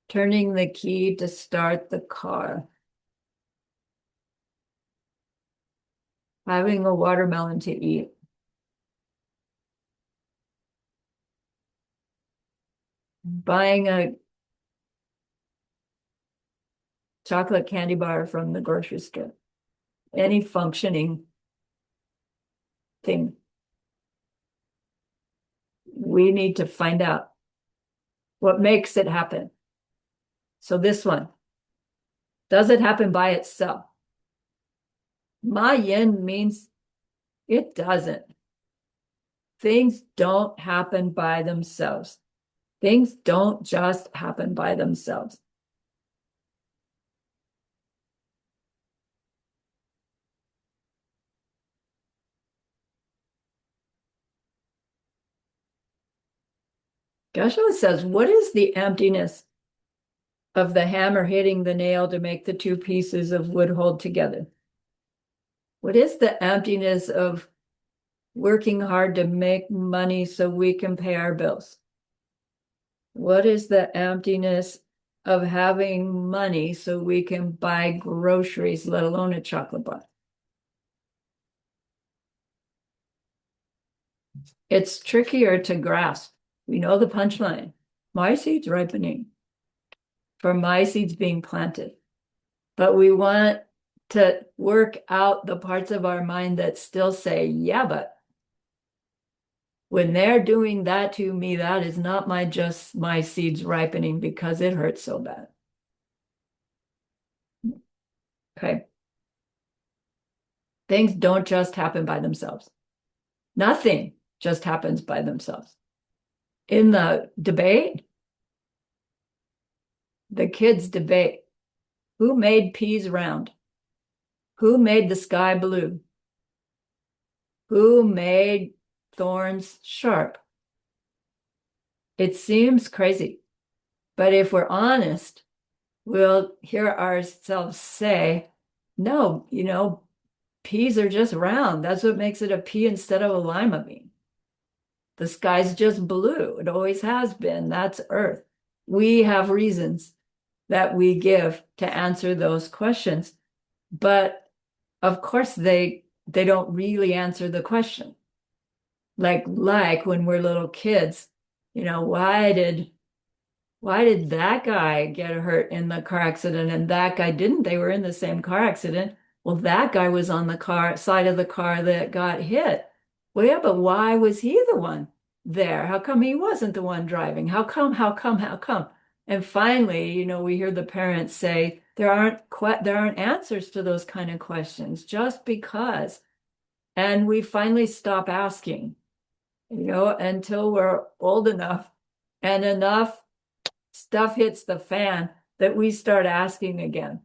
Turning the key to start the car. Having a watermelon to eat. Buying a chocolate candy bar from the grocery store. Any functioning thing. We need to find out what makes it happen. So this one, does it happen by itself? Ma yin means it doesn't. Things don't happen by themselves. Things don't just happen by themselves. Geshe says, what is the emptiness of the hammer hitting the nail to make the two pieces of wood hold together? What is the emptiness of working hard to make money so we can pay our bills? What is the emptiness of having money so we can buy groceries, let alone a chocolate bar? It's trickier to grasp. We know the punchline. My seed's ripening for my seeds being planted. But we want to work out the parts of our mind that still say, yeah, but when they're doing that to me, that is not just my seeds ripening because it hurts so bad. Okay. Things don't just happen by themselves. Nothing just happens by themselves. In the debate, the kids debate who made peas round? Who made the sky blue? Who made thorns sharp? It seems crazy, but if we're honest, we'll hear ourselves say, no, peas are just round. That's what makes it a pea instead of a lima bean. The sky's just blue. It always has been. That's Earth. We have reasons that we give to answer those questions, but of course they don't really answer the question. Like when we're little kids, why did that guy get hurt in the car accident and that guy didn't? They were in the same car accident. Well, that guy was on the side of the car that got hit. Well, yeah, but why was he the one there? How come he wasn't the one driving? How come? How come? How come? And finally, we hear the parents say there aren't answers to those kind of questions just because. And we finally stop asking, until we're old enough and enough stuff hits the fan that we start asking again.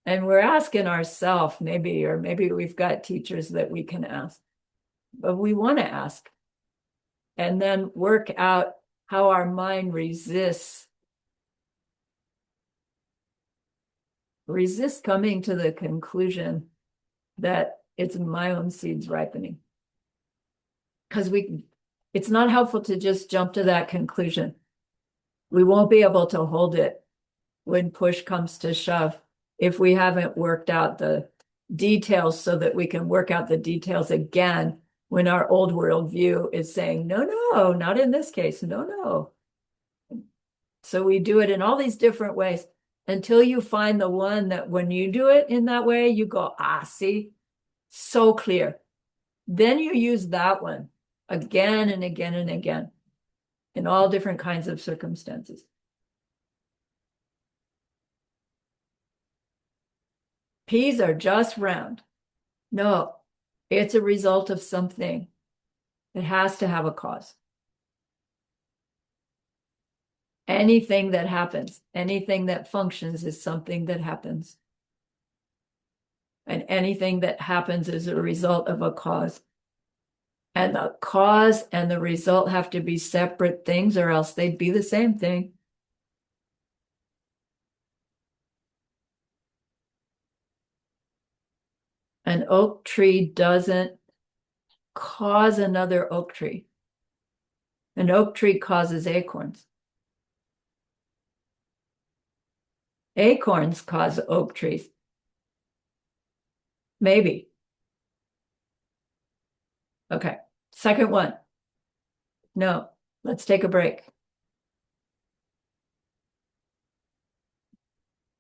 And we're asking ourselves, maybe, or maybe we've got teachers that we can ask, but we want to ask and then work out how our mind resists coming to the conclusion that it's my own seeds ripening. Because it's not helpful to just jump to that conclusion. We won't be able to hold it when push comes to shove if we haven't worked out the details so that we can work out the details again when our old world view is saying, no, no, not in this case. No, no. So we do it in all these different ways until you find the one that when you do it in that way, you go, see, so clear. Then you use that one again and again and again in all different kinds of circumstances. Peas are just round. No, it's a result of something. It has to have a cause. Anything that happens, anything that functions is something that happens. And anything that happens is a result of a cause. And the cause and the result have to be separate things, or else they'd be the same thing. An oak tree doesn't cause another oak tree. An oak tree causes acorns. Acorns cause oak trees. Maybe. Okay. Second one. No, let's take a break.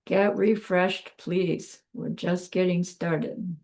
Get refreshed, please. We're just getting started.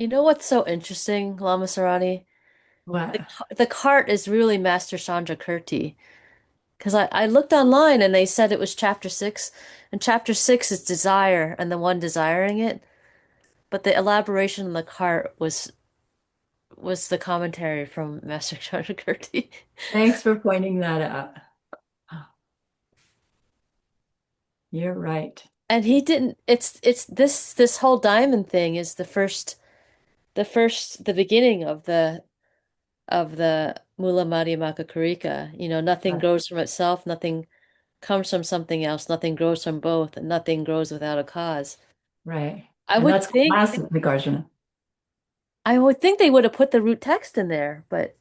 You know what's so interesting, Lama Sarani?
What?
The cart is really Master Chandrakirti. Because I looked online and they said it was chapter six, and chapter six is desire and the one desiring it. But the elaboration on the cart was the commentary from Master Chandrakirti.
Thanks for pointing that out. Oh, you're right.
And he didn't it's this whole diamond thing is the beginning of the Mula Madhyamaka Karika. You know, nothing
Right.
grows from itself, nothing comes from something else, nothing grows from both, and nothing grows without a cause.
Right.
I
And
would
that's
think
classic Nagarjuna.
I would think they would have put the root text in there, but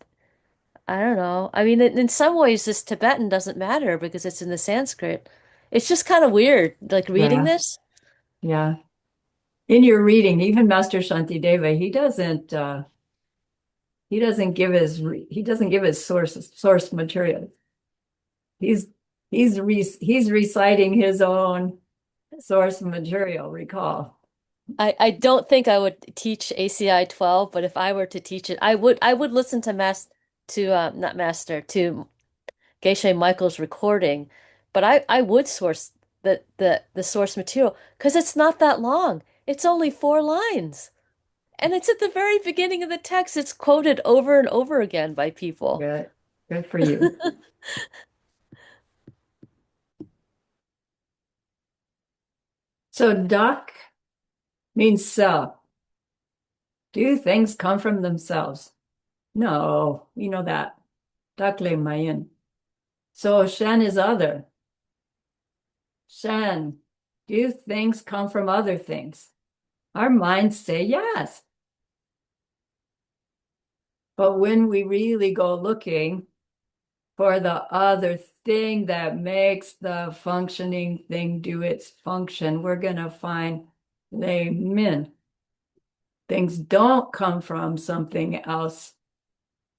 I don't know. I mean, in some ways, this Tibetan doesn't matter because it's in the Sanskrit. It's just kind of weird, like reading
Yeah.
this.
Yeah. In your reading, even Master Shantideva, he doesn't give his source material. He's he's reciting his own source material, recall.
I don't think I would teach ACI 12, but if I were to teach it, I would listen to not master to Geshe Michael's recording, but I would source the source material because it's not that long. It's only 4 lines. And it's at the very beginning of the text. It's quoted over and over again by people.
Good. Good for you. So duck means self. Do things come from themselves? No, we know that. Dakle mayin. So Shen is other. Shen, do things come from other things? Our minds say yes. But when we really go looking for the other thing that makes the functioning thing do its function, we're going to find they min. Things don't come from something else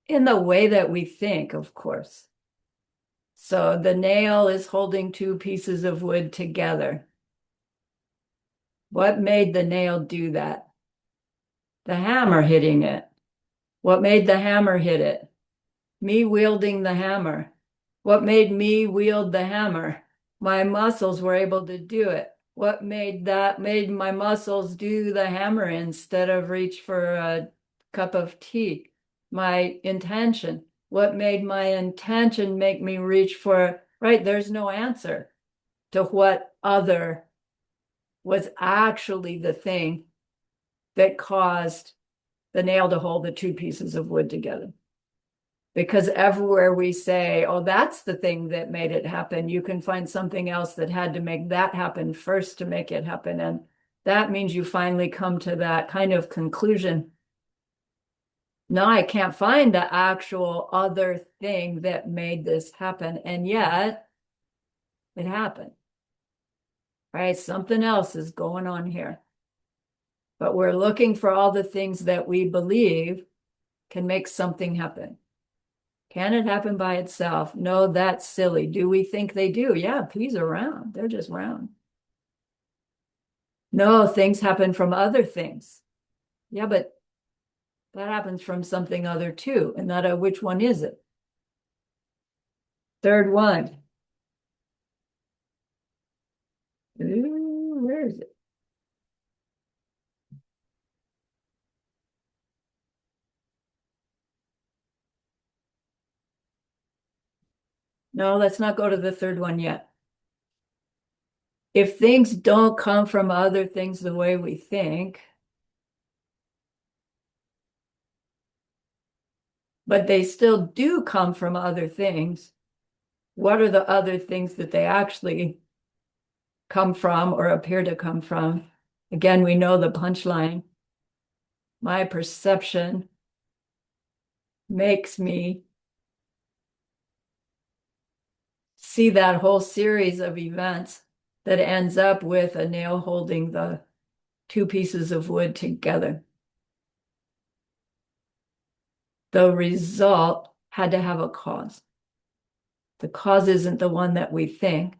in the way that we think, of course. So the nail is holding two pieces of wood together. What made the nail do that? The hammer hitting it. What made the hammer hit it? Me wielding the hammer. What made me wield the hammer? My muscles were able to do it. What made my muscles do the hammer instead of reach for a cup of tea? My intention. What made my intention make me reach for, right? There's no answer to what other was actually the thing that caused the nail to hold the two pieces of wood together. Because everywhere we say, oh, that's the thing that made it happen, you can find something else that had to make that happen first to make it happen. And that means you finally come to that kind of conclusion. No, I can't find the actual other thing that made this happen. And yet it happened, right? Something else is going on here. But we're looking for all the things that we believe can make something happen. Can it happen by itself? No, that's silly. Do we think they do? Yeah, peas are round. They're just round. No, things happen from other things. Yeah, but that happens from something other too. And that which one is it? Third one. Ooh, where is it? No, let's not go to the third one yet. If things don't come from other things the way we think, but they still do come from other things, what are the other things that they actually come from or appear to come from? Again, we know the punchline. My perception makes me see that whole series of events that ends up with a nail holding the two pieces of wood together. The result had to have a cause. The cause isn't the one that we think,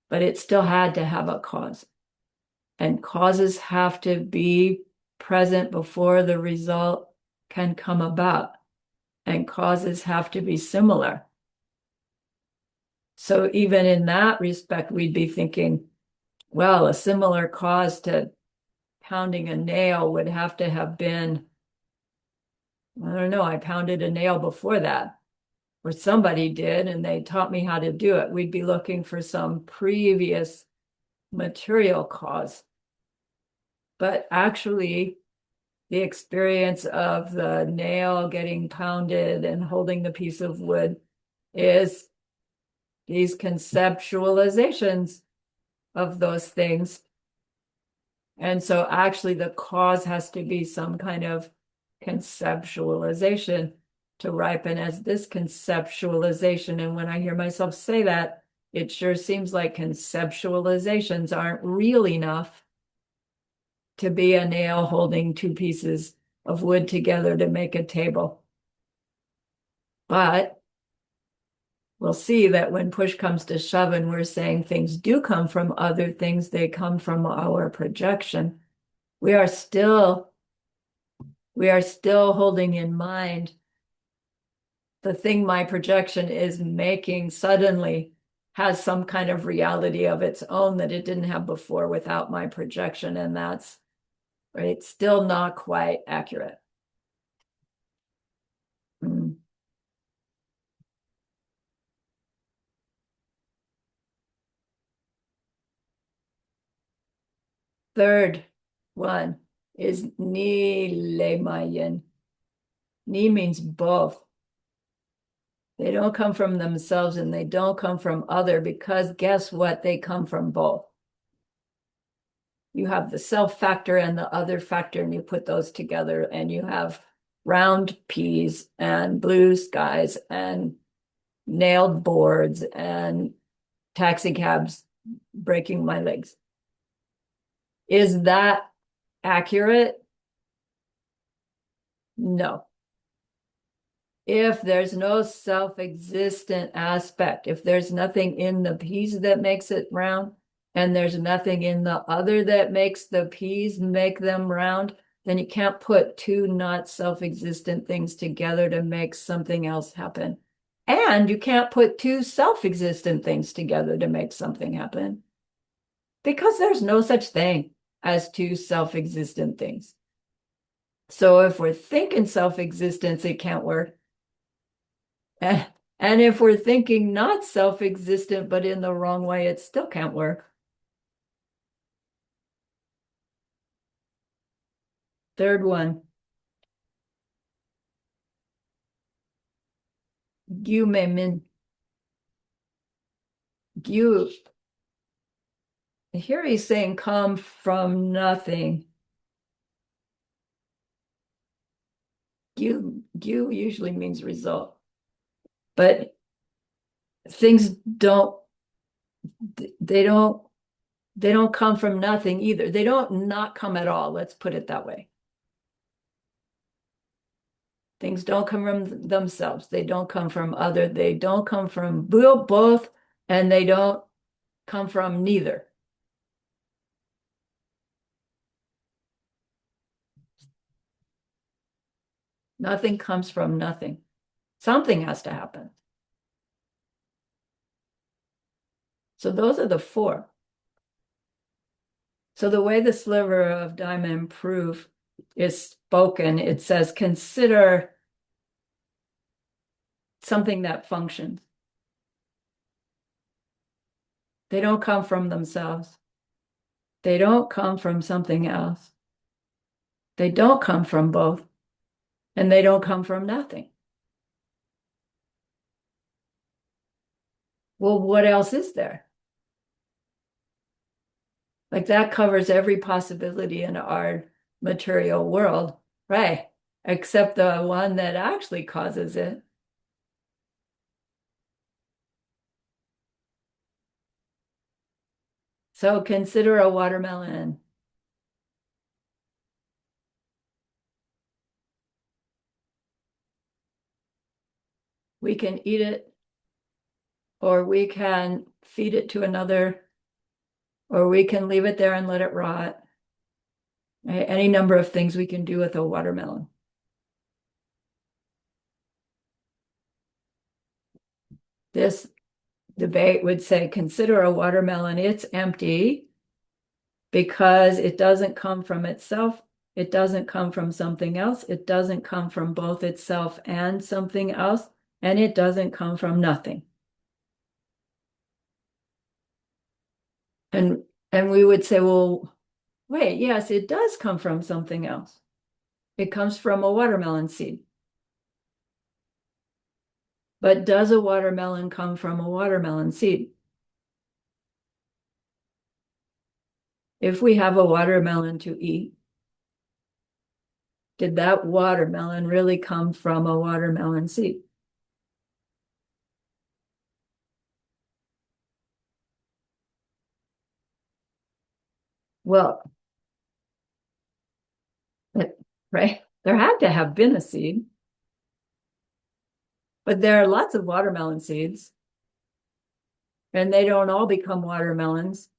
but it still had to have a cause. And causes have to be present before the result can come about, and causes have to be similar. So even in that respect, we'd be thinking, well, a similar cause to pounding a nail would have to have been, I don't know, I pounded a nail before that, or somebody did, and they taught me how to do it. We'd be looking for some previous material cause. But actually, the experience of the nail getting pounded and holding the piece of wood is these conceptualizations of those things. And so actually the cause has to be some kind of conceptualization to ripen as this conceptualization. And when I hear myself say that, it sure seems like conceptualizations aren't real enough to be a nail holding two pieces of wood together to make a table. But we'll see that when push comes to shove and we're saying things do come from other things, they come from our projection. We are still holding in mind the thing my projection is making suddenly has some kind of reality of its own that it didn't have before without my projection. And that's right, still not quite accurate. Mm. Third one is ni lemayin. Ni means both. They don't come from themselves and they don't come from other, because guess what? They come from both. You have the self factor and the other factor, and you put those together, and you have round peas and blue skies and nailed boards and taxi cabs breaking my legs. Is that accurate? No. If there's no self-existent aspect, if there's nothing in the peas that makes it round, and there's nothing in the other that makes the peas make them round, then you can't put two not self-existent things together to make something else happen. And you can't put two self-existent things together to make something happen, because there's no such thing as two self-existent things. So if we're thinking self-existence, it can't work. And if we're thinking not self-existent, but in the wrong way, it still can't work. Third one, gyu me min. Gyu, here he's saying come from nothing. Gyu usually means result, but things don't, they don't come from nothing either. They don't not come at all. Let's put it that way. Things don't come from themselves. They don't come from other. They don't come from both, and they don't come from neither. Nothing comes from nothing. Something has to happen. So those are the four. So the way the sliver of diamond proof is spoken, it says, consider something that functions. They don't come from themselves. They don't come from something else. They don't come from both. And they don't come from nothing. Well, what else is there? Like that covers every possibility in our material world, right? Except the one that actually causes it. So consider a watermelon. We can eat it, or we can feed it to another, or we can leave it there and let it rot. Any number of things we can do with a watermelon. This debate would say, consider a watermelon, it's empty because it doesn't come from itself. It doesn't come from something else. It doesn't come from both itself and something else. And it doesn't come from nothing. And we would say, well, wait, yes, it does come from something else. It comes from a watermelon seed. But does a watermelon come from a watermelon seed? If we have a watermelon to eat, did that watermelon really come from a watermelon seed? Well, right? There had to have been a seed, but there are lots of watermelon seeds, and they don't all become watermelons.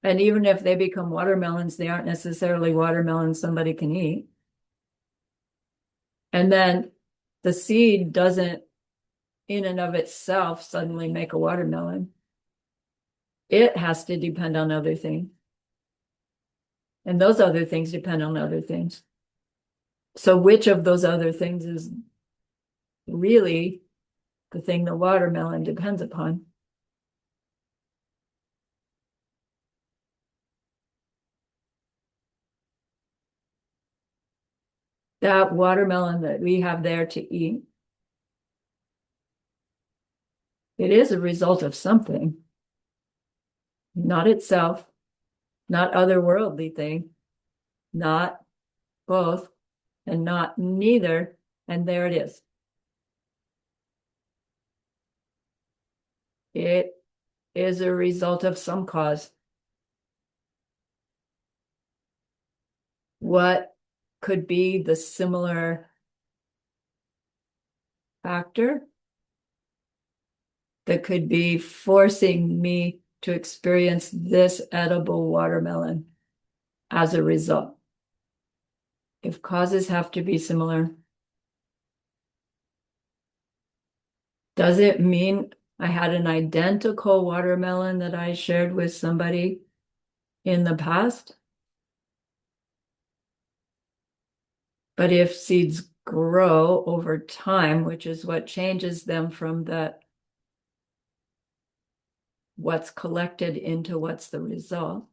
And even if they become watermelons, they aren't necessarily watermelons somebody can eat. And then the seed doesn't, in and of itself, suddenly make a watermelon. It has to depend on other things. And those other things depend on other things. So which of those other things is really the thing the watermelon depends upon? That watermelon that we have there to eat, it is a result of something, not itself, not otherworldly thing, not both, and not neither. And there it is. It is a result of some cause. What could be the similar factor that could be forcing me to experience this edible watermelon as a result? If causes have to be similar, does it mean I had an identical watermelon that I shared with somebody in the past? But if seeds grow over time, which is what changes them from what's collected into what's the result,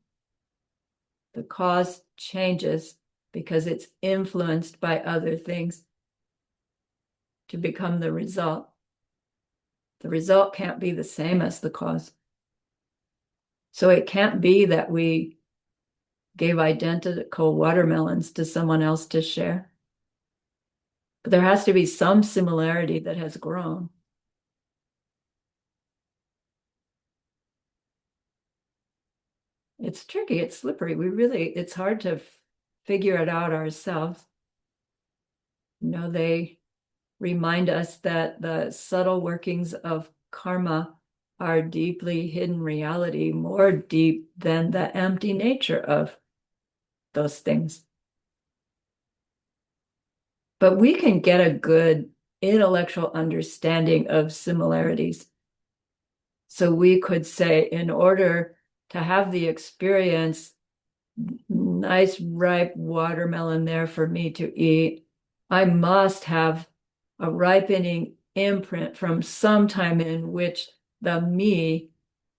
the cause changes because it's influenced by other things to become the result. The result can't be the same as the cause. So it can't be that we gave identical watermelons to someone else to share. But there has to be some similarity that has grown. It's tricky, it's slippery. It's hard to figure it out ourselves. They remind us that the subtle workings of karma are deeply hidden reality, more deep than the empty nature of those things. But we can get a good intellectual understanding of similarities. So we could say, in order to have the experience, nice ripe watermelon there for me to eat, I must have a ripening imprint from some time in which the me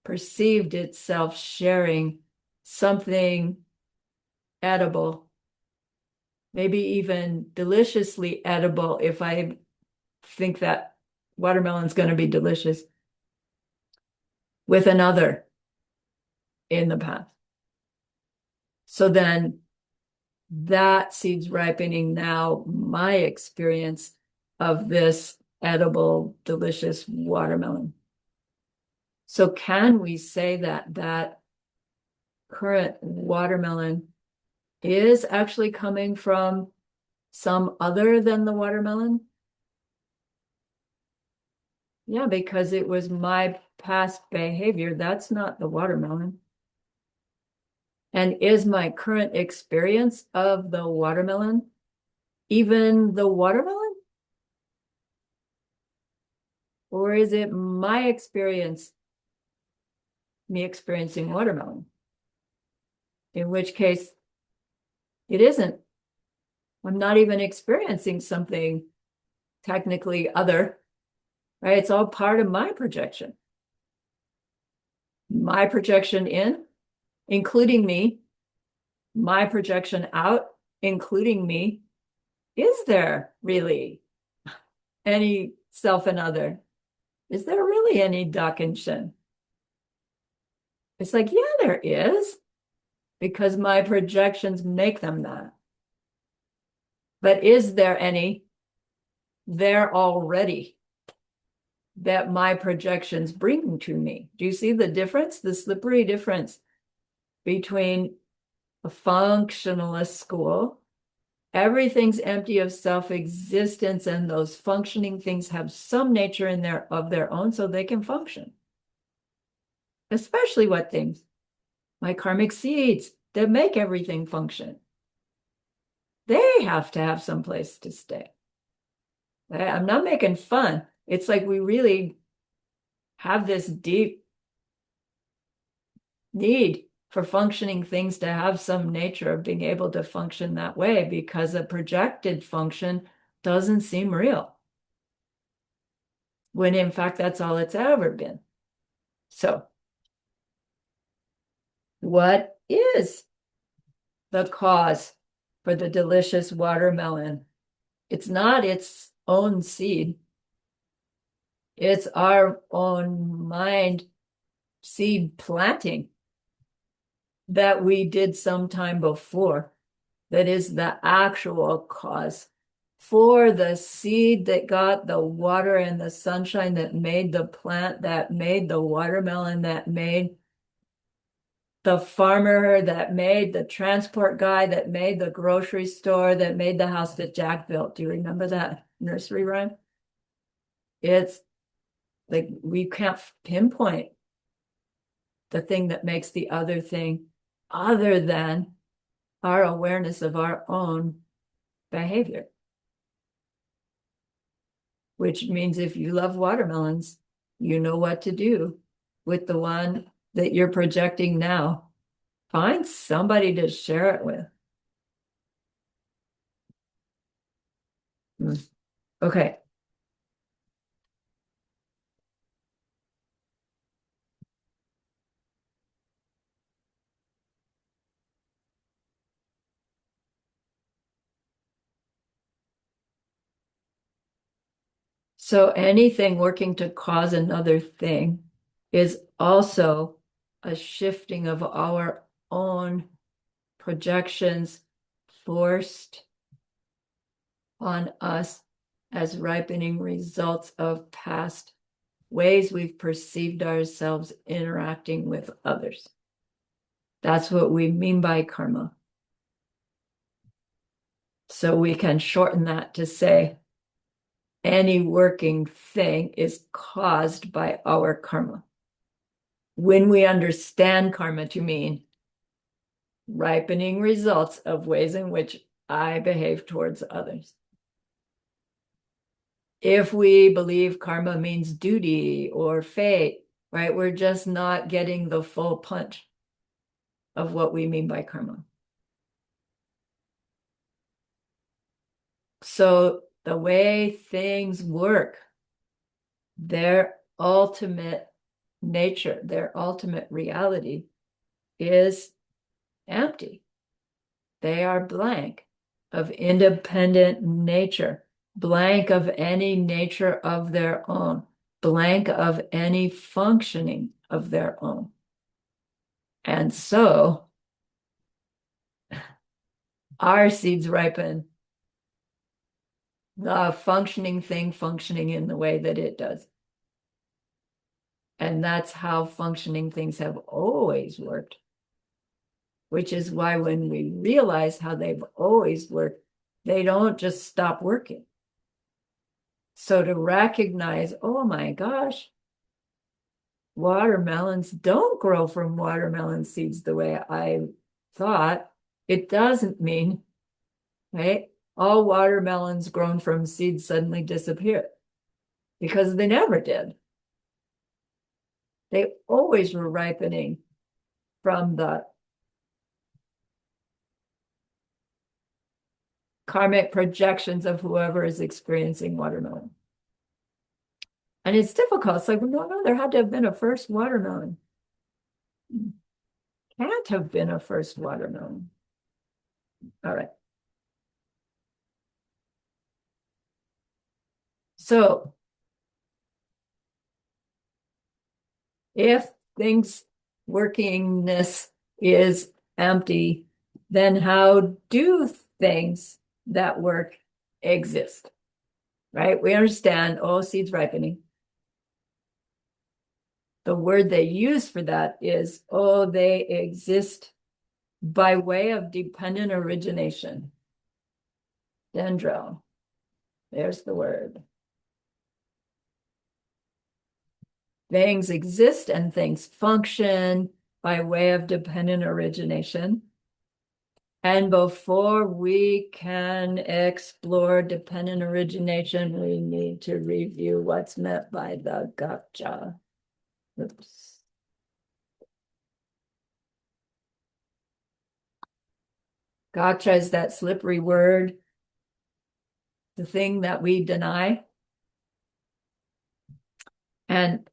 perceived itself sharing something edible, maybe even deliciously edible if I think that watermelon's going to be delicious, with another in the past. So then that seed's ripening now my experience of this edible, delicious watermelon. So can we say that that current watermelon is actually coming from some other than the watermelon? Yeah, because it was my past behavior. That's not the watermelon. And is my current experience of the watermelon even the watermelon? Or is it my experience, me experiencing watermelon? In which case, it isn't. I'm not even experiencing something technically other, right? It's all part of my projection. My projection in, including me, my projection out, including me. Is there really any self and other? Is there really any Dak and Shin? It's like, yeah, there is, because my projections make them that. But is there any there already that my projections bring to me? Do you see the difference, the slippery difference between a functionalist school? Everything's empty of self-existence, and those functioning things have some nature in there of their own so they can function. Especially what things? My karmic seeds that make everything function. They have to have some place to stay. I'm not making fun. It's like we really have this deep need for functioning things to have some nature of being able to function that way, because a projected function doesn't seem real, when in fact that's all it's ever been. So what is the cause for the delicious watermelon? It's not its own seed. It's our own mind seed planting that we did sometime before that is the actual cause for the seed that got the water and the sunshine, that made the plant, that made the watermelon, that made the farmer, that made the transport guy, that made the grocery store, that made the house that Jack built. Do you remember that nursery rhyme? It's like we can't pinpoint the thing that makes the other thing other than our awareness of our own behavior. Which means if you love watermelons, you know what to do with the one that you're projecting now. Find somebody to share it with. Okay. So anything working to cause another thing is also a shifting of our own projections forced on us as ripening results of past ways we've perceived ourselves interacting with others. That's what we mean by karma. So we can shorten that to say any working thing is caused by our karma. When we understand karma to mean ripening results of ways in which I behave towards others. If we believe karma means duty or fate, right, we're just not getting the full punch of what we mean by karma. So the way things work, their ultimate nature, their ultimate reality is empty. They are blank of independent nature, blank of any nature of their own, blank of any functioning of their own. And so our seeds ripen the functioning thing functioning in the way that it does. And that's how functioning things have always worked, which is why when we realize how they've always worked, they don't just stop working. So to recognize, oh my gosh, watermelons don't grow from watermelon seeds the way I thought, it doesn't mean, right? All watermelons grown from seeds suddenly disappeared, because they never did. They always were ripening from the karmic projections of whoever is experiencing watermelon. And it's difficult. It's like, no, there had to have been a first watermelon. Can't have been a first watermelon. All right. So if things workingness is empty, then how do things that work exist? Right? We understand, oh, seeds ripening. The word they use for that is, oh, they exist by way of dependent origination. Dendro. There's the word. Things exist and things function by way of dependent origination. And before we can explore dependent origination, we need to review what's meant by the gotcha. Oops. Gotcha is that slippery word, the thing that we deny. And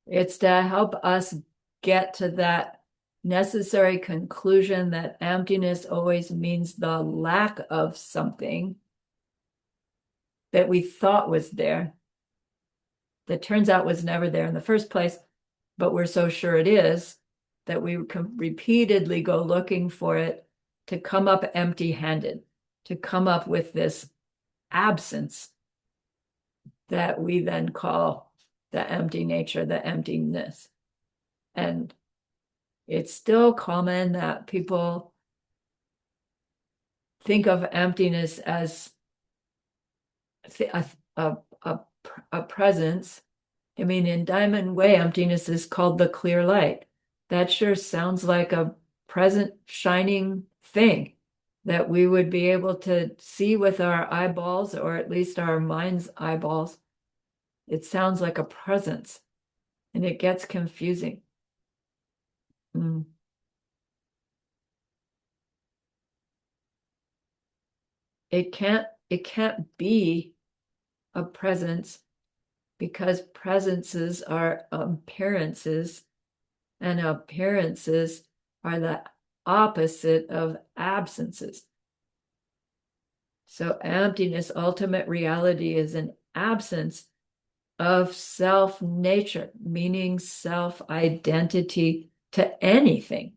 it's to help us get to that necessary conclusion that emptiness always means the lack of something that we thought was there, that turns out was never there in the first place, but we're so sure it is that we can repeatedly go looking for it to come up empty-handed, to come up with this absence that we then call the empty nature, the emptiness. And it's still common that people think of emptiness as a presence. I mean, in Diamond Way, emptiness is called the clear light. That sure sounds like a present shining thing that we would be able to see with our eyeballs, or at least our mind's eyeballs. It sounds like a presence, and it gets confusing. It can't be a presence, because presences are appearances, and appearances are the opposite of absences. So emptiness, ultimate reality, is an absence of self-nature, meaning self-identity to anything.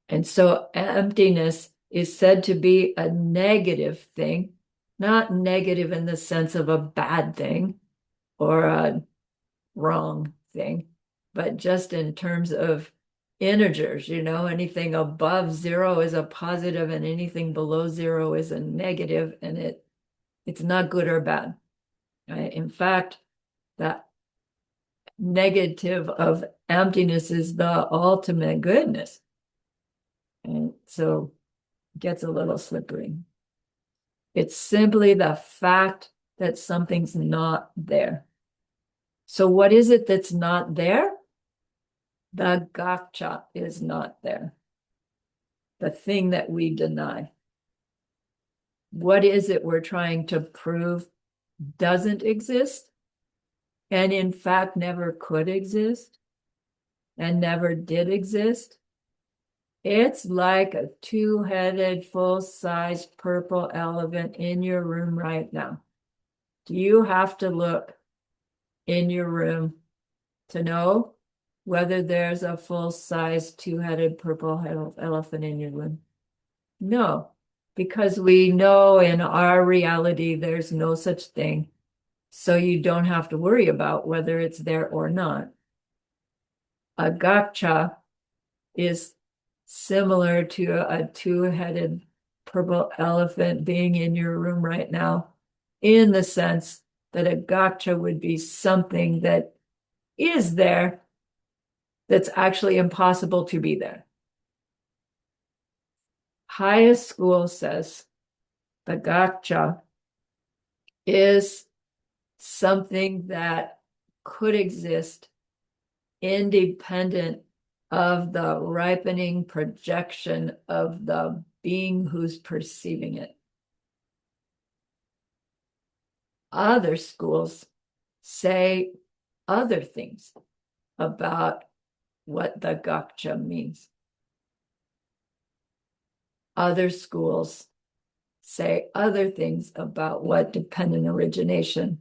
And so emptiness is said to be a negative thing, not negative in the sense of a bad thing or a wrong thing, but just in terms of integers, anything above zero is a positive and anything below zero is a negative, and it's not good or bad. Right? In fact, that negative of emptiness is the ultimate goodness. And so it gets a little slippery. It's simply the fact that something's not there. So what is it that's not there? The gotcha is not there. The thing that we deny. What is it we're trying to prove doesn't exist, and in fact never could exist, and never did exist? It's like a two-headed, full-size purple elephant in your room right now. Do you have to look in your room to know whether there's a full-size, two-headed purple elephant in your room? No, because we know in our reality there's no such thing. So you don't have to worry about whether it's there or not. A gotcha is similar to a two-headed purple elephant being in your room right now, in the sense that a gotcha would be something that is there that's actually impossible to be there. Highest school says the gacha is something that could exist independent of the ripening projection of the being who's perceiving it. Other schools say other things about what the gacha means. Other schools say other things about what dependent origination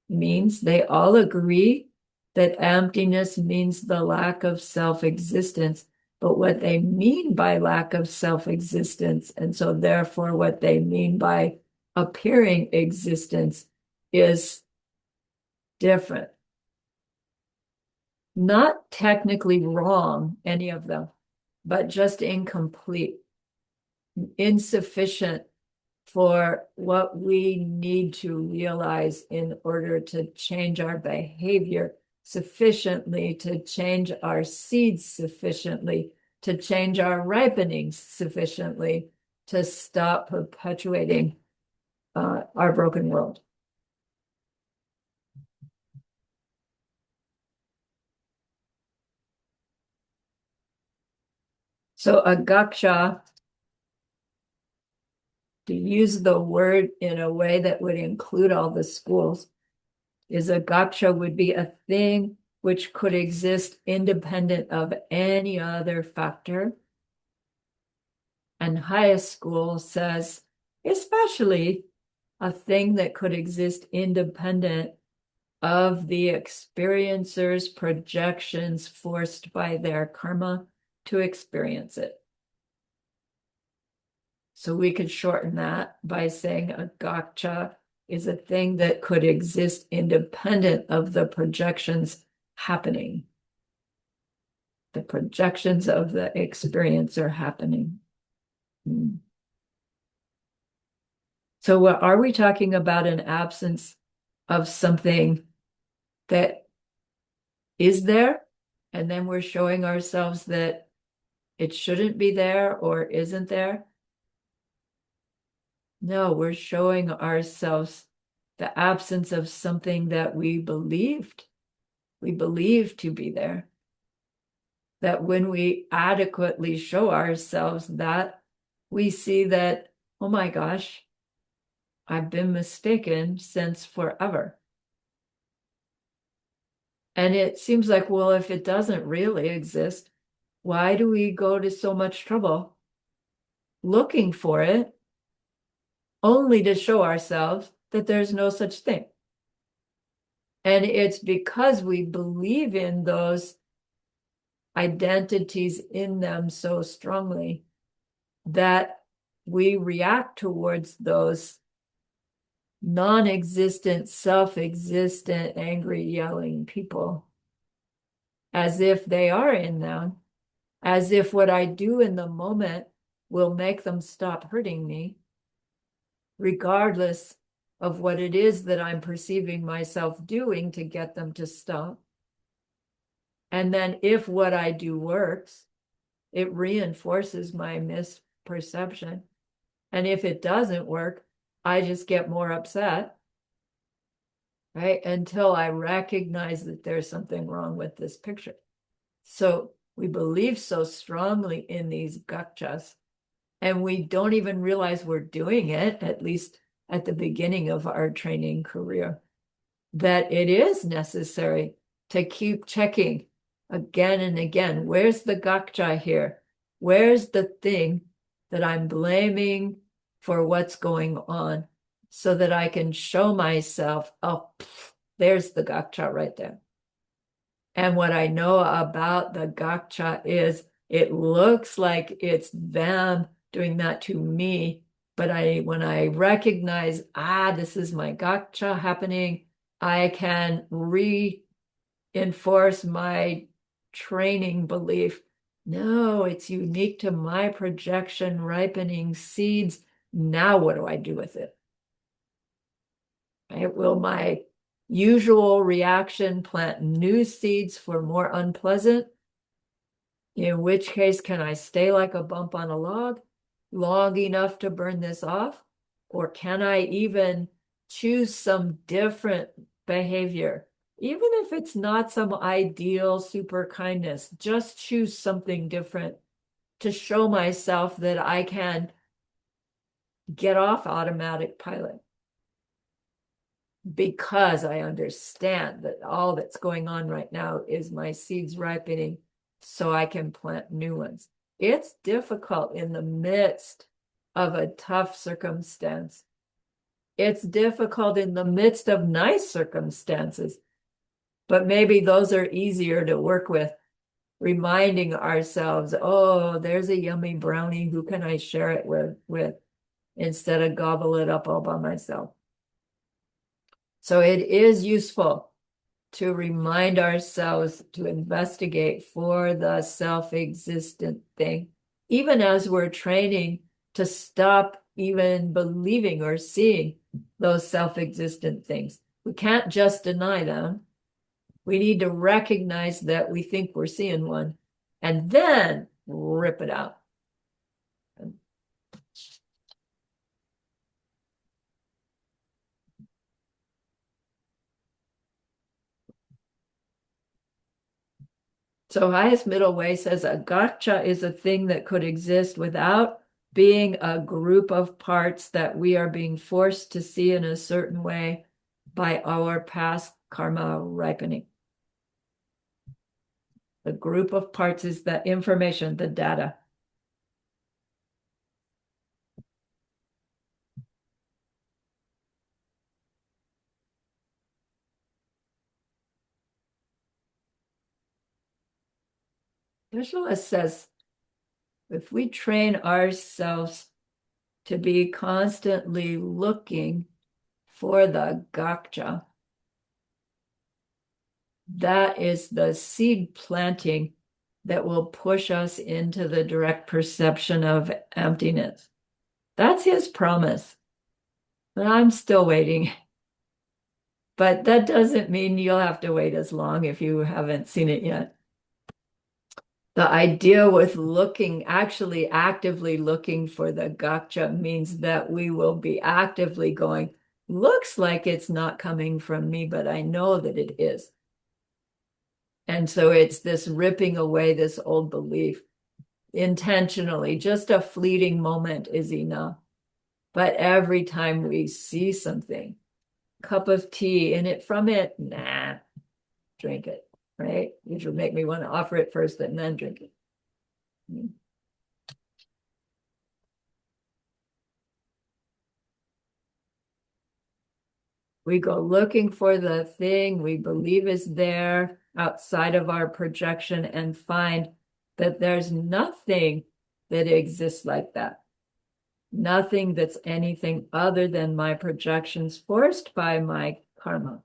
means. They all agree that emptiness means the lack of self-existence, but what they mean by lack of self-existence, and so therefore what they mean by appearing existence, is different. Not technically wrong, any of them, but just incomplete, insufficient for what we need to realize in order to change our behavior sufficiently, to change our seeds sufficiently, to change our ripening sufficiently, to stop perpetuating our broken world. So a gaksha, to use the word in a way that would include all the schools, is a gaksha would be a thing which could exist independent of any other factor. And highest school says, especially a thing that could exist independent of the experiencer's projections forced by their karma to experience it. So we could shorten that by saying a gaksha is a thing that could exist independent of the projections happening. The projections of the experience are happening. So what are we talking about? An absence of something that is there, and then we're showing ourselves that it shouldn't be there or isn't there? No, we're showing ourselves the absence of something that we believed to be there. That when we adequately show ourselves that, we see that, oh my gosh, I've been mistaken since forever. And it seems like, well, if it doesn't really exist, why do we go to so much trouble looking for it, only to show ourselves that there's no such thing? And it's because we believe in those identities in them so strongly that we react towards those non-existent, self-existent, angry, yelling people as if they are in them, as if what I do in the moment will make them stop hurting me, regardless of what it is that I'm perceiving myself doing to get them to stop. And then if what I do works, it reinforces my misperception. And if it doesn't work, I just get more upset, right? Until I recognize that there's something wrong with this picture. So we believe so strongly in these gachas, and we don't even realize we're doing it, at least at the beginning of our training career, that it is necessary to keep checking again and again. Where's the gacha here? Where's the thing that I'm blaming for what's going on, so that I can show myself, oh, there's the gacha right there. And what I know about the gacha is it looks like it's them doing that to me, but when I recognize, this is my gacha happening, I can reinforce my training belief. No, it's unique to my projection ripening seeds. Now what do I do with it? Right? Will my usual reaction plant new seeds for more unpleasant, In which case, can I stay like a bump on a log long enough to burn this off? Or can I even choose some different behavior? Even if it's not some ideal super kindness, just choose something different to show myself that I can get off automatic pilot because I understand that all that's going on right now is my seeds ripening so I can plant new ones. It's difficult in the midst of a tough circumstance. It's difficult in the midst of nice circumstances, but maybe those are easier to work with. Reminding ourselves, oh, there's a yummy brownie. Who can I share it with instead of gobble it up all by myself? So it is useful to remind ourselves to investigate for the self-existent thing, even as we're training to stop even believing or seeing those self-existent things. We can't just deny them. We need to recognize that we think we're seeing one and then rip it out. So highest middle way says a gotcha is a thing that could exist without being a group of parts that we are being forced to see in a certain way by our past karma ripening. The group of parts is the information, the data. Vishwala says, if we train ourselves to be constantly looking for the gotcha, that is the seed planting that will push us into the direct perception of emptiness. That's his promise. But I'm still waiting. But that doesn't mean you'll have to wait as long if you haven't seen it yet. The idea with looking, actually actively looking for the gotcha means that we will be actively going, looks like it's not coming from me, but I know that it is. And so it's this ripping away this old belief intentionally. Just a fleeting moment is enough. But every time we see something, cup of tea in it from it, nah, drink it, right? Which would make me want to offer it first and then drink it. We go looking for the thing we believe is there outside of our projection and find that there's nothing that exists like that. Nothing that's anything other than my projections forced by my karma.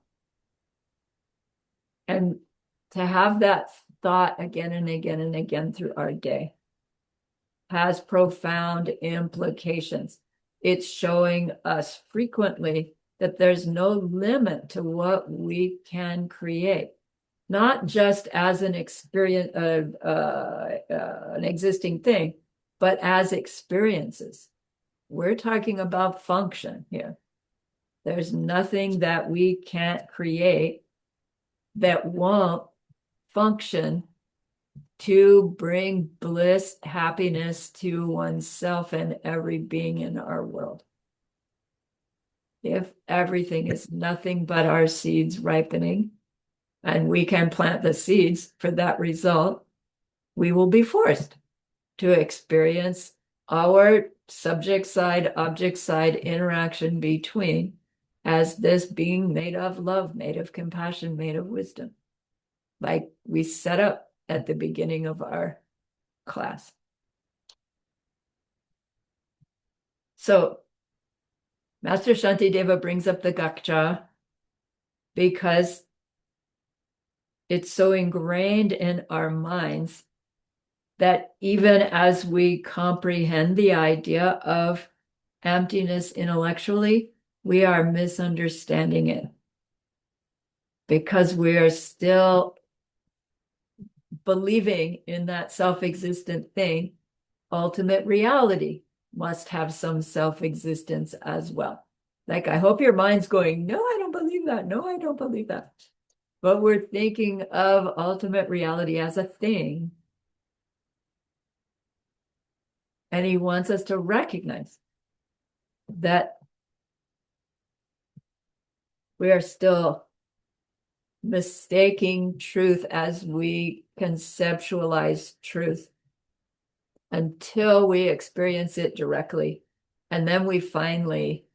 And to have that thought again and again and again through our day has profound implications. It's showing us frequently that there's no limit to what we can create, not just as an experience, an existing thing, but as experiences. We're talking about function here. There's nothing that we can't create that won't function to bring bliss, happiness to oneself and every being in our world. If everything is nothing but our seeds ripening, and we can plant the seeds for that result, we will be forced to experience our subject side, object side interaction between as this being made of love, made of compassion, made of wisdom, like we set up at the beginning of our class. So Master Shantideva brings up the Gakcha because it's so ingrained in our minds that even as we comprehend the idea of emptiness intellectually, we are misunderstanding it because we are still believing in that self-existent thing, ultimate reality must have some self-existence as well. Like, I hope your mind's going, no, I don't believe that. No, I don't believe that. But we're thinking of ultimate reality as a thing. And he wants us to recognize that we are still mistaking truth as we conceptualize truth until we experience it directly. And then we finally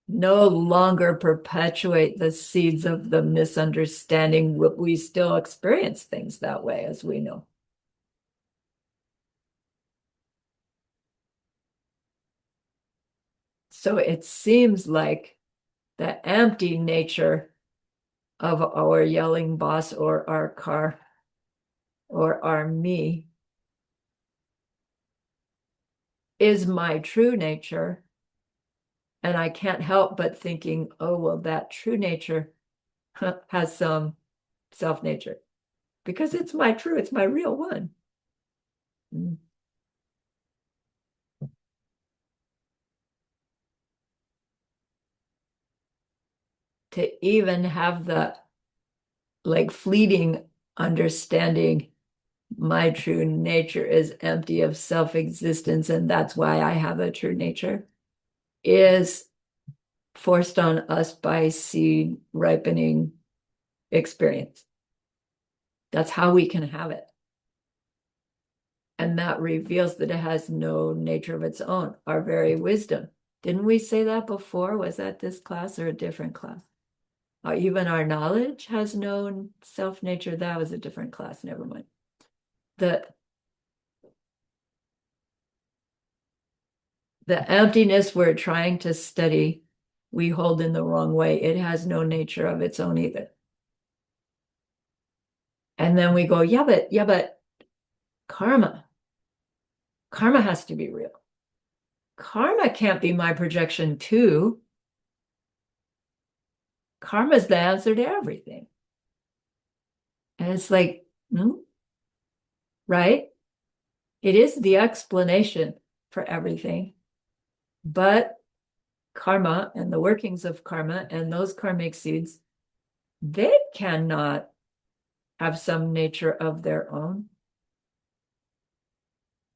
no longer perpetuate the seeds of the misunderstanding. We still experience things that way, as we know. So it seems like the empty nature of our yelling boss or our car or our me is my true nature. And I can't help but thinking, oh, well, that true nature has some self nature because it's my true, it's my real one. To even have the like fleeting understanding my true nature is empty of self-existence, and that's why I have a true nature, is forced on us by seed ripening experience. That's how we can have it. And that reveals that it has no nature of its own, our very wisdom. Didn't we say that before? Was that this class or a different class? Even our knowledge has no self-nature. That was a different class. Never mind. The emptiness we're trying to study, we hold in the wrong way. It has no nature of its own either. And then we go, yeah, but karma. Karma has to be real. Karma can't be my projection too. Karma is the answer to everything. And it's like, right? It is the explanation for everything. But karma and the workings of karma and those karmic seeds, they cannot have some nature of their own.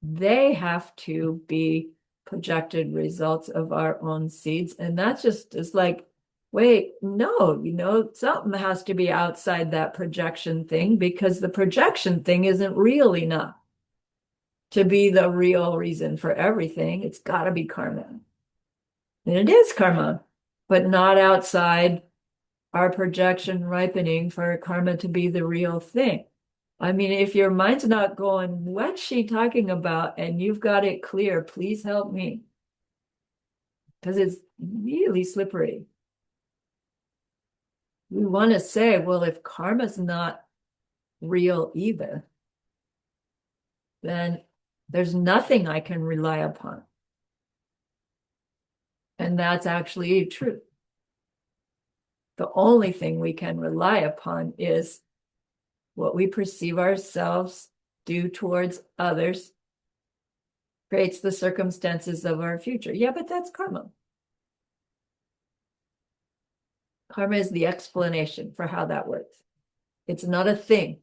They have to be projected results of our own seeds. And that just is like, wait, no, something has to be outside that projection thing because the projection thing isn't real enough to be the real reason for everything. It's got to be karma. And it is karma, but not outside our projection ripening for karma to be the real thing. I mean, if your mind's not going, what's she talking about? And you've got it clear, please help me. Because it's really slippery. We want to say, well, if karma's not real either, then there's nothing I can rely upon. And that's actually true. The only thing we can rely upon is what we perceive ourselves do towards others creates the circumstances of our future. Yeah, but that's karma. Karma is the explanation for how that works. It's not a thing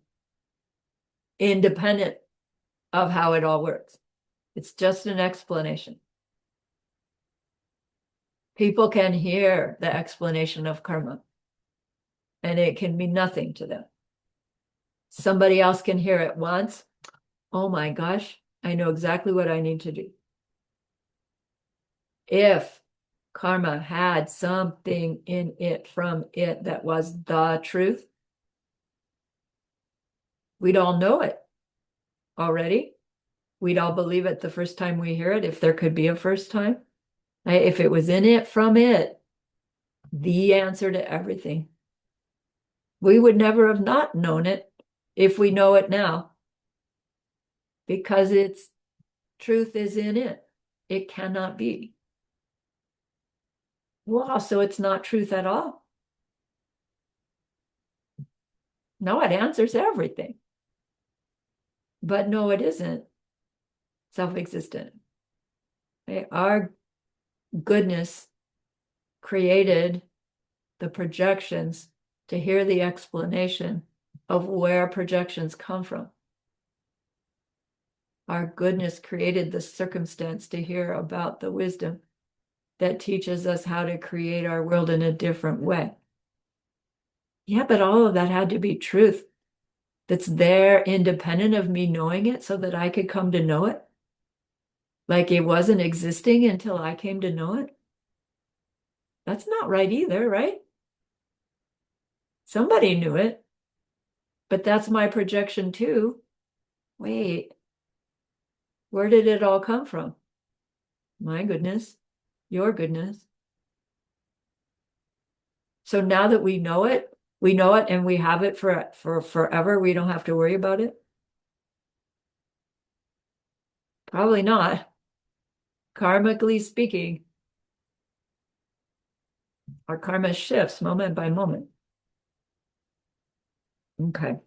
independent of how it all works. It's just an explanation. People can hear the explanation of karma and it can mean nothing to them. Somebody else can hear it once. Oh my gosh, I know exactly what I need to do. If karma had something in it from it that was the truth, we'd all know it already. We'd all believe it the first time we hear it, if there could be a first time. If it was in it from it, the answer to everything. We would never have not known it if we know it now, because its truth is in it. It cannot be. Wow, so it's not truth at all? No, it answers everything. But no, it isn't self-existent. Okay? Our goodness created the projections to hear the explanation of where projections come from. Our goodness created the circumstance to hear about the wisdom that teaches us how to create our world in a different way. Yeah, but all of that had to be truth that's there independent of me knowing it so that I could come to know it. Like it wasn't existing until I came to know it. That's not right either, right? Somebody knew it, but that's my projection too. Wait, where did it all come from? My goodness, your goodness. So now that we know it and we have it for forever, we don't have to worry about it? Probably not. Karmically speaking, our karma shifts moment by moment. Okay.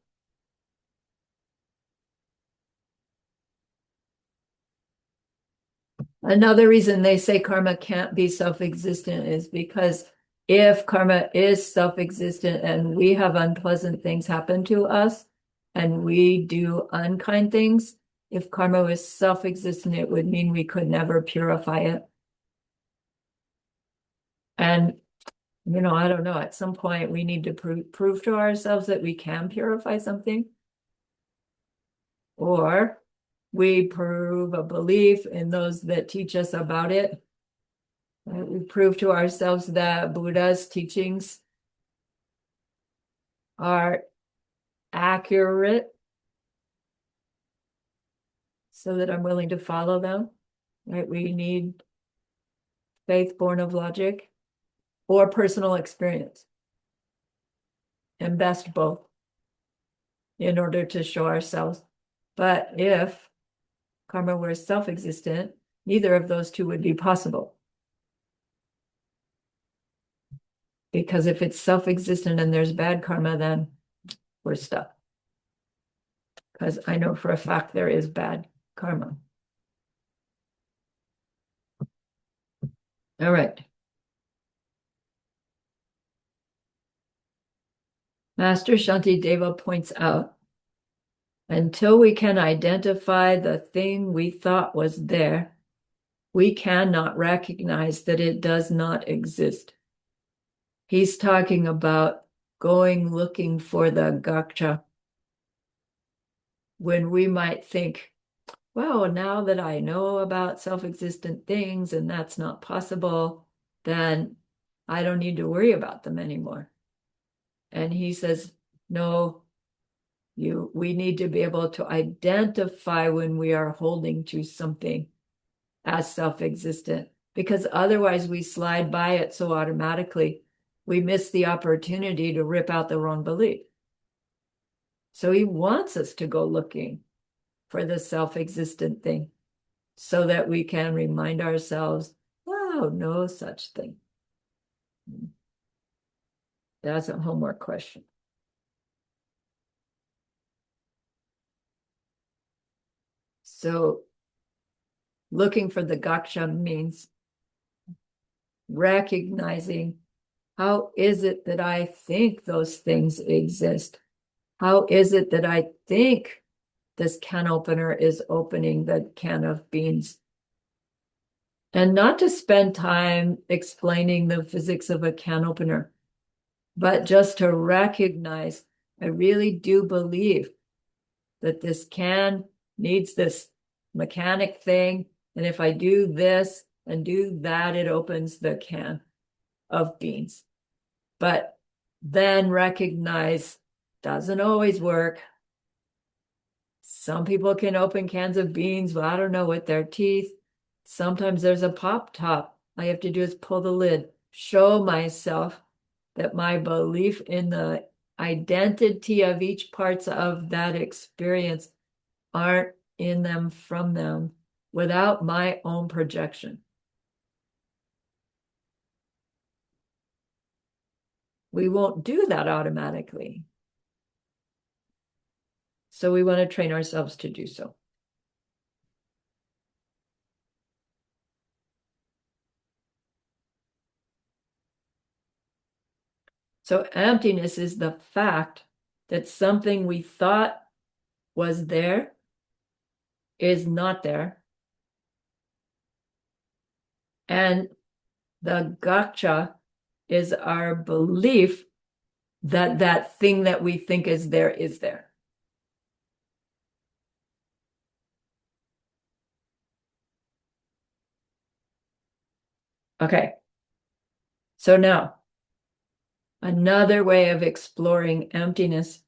Another reason they say karma can't be self-existent is because if karma is self-existent and we have unpleasant things happen to us and we do unkind things, if karma was self-existent, it would mean we could never purify it. And, I don't know, at some point we need to prove to ourselves that we can purify something, or we prove a belief in those that teach us about it. We prove to ourselves that Buddha's teachings are accurate so that I'm willing to follow them. Right? We need faith born of logic or personal experience, and best both in order to show ourselves. But if karma were self-existent, neither of those two would be possible. Because if it's self-existent and there's bad karma, then we're stuck. Because I know for a fact there is bad karma. All right. Master Shantideva points out, until we can identify the thing we thought was there, we cannot recognize that it does not exist. He's talking about going looking for the gaksha. When we might think, well, now that I know about self-existent things and that's not possible, then I don't need to worry about them anymore. And he says, no, we need to be able to identify when we are holding to something as self-existent, because otherwise we slide by it so automatically, we miss the opportunity to rip out the wrong belief. So he wants us to go looking for the self-existent thing so that we can remind ourselves, oh, no such thing. That's a homework question. So looking for the gaksha means recognizing, how is it that I think those things exist? How is it that I think this can opener is opening the can of beans? And not to spend time explaining the physics of a can opener, but just to recognize, I really do believe that this can needs this mechanic thing. And if I do this and do that, it opens the can of beans. But then recognize, doesn't always work. Some people can open cans of beans, well, I don't know, with their teeth. Sometimes there's a pop top. All you have to do is pull the lid, show myself that my belief in the identity of each parts of that experience aren't in them from them without my own projection. We won't do that automatically. So we want to train ourselves to do so. So emptiness is the fact that something we thought was there is not there. And the gotcha is our belief that that thing that we think is there is there. Okay. So now, another way of exploring emptiness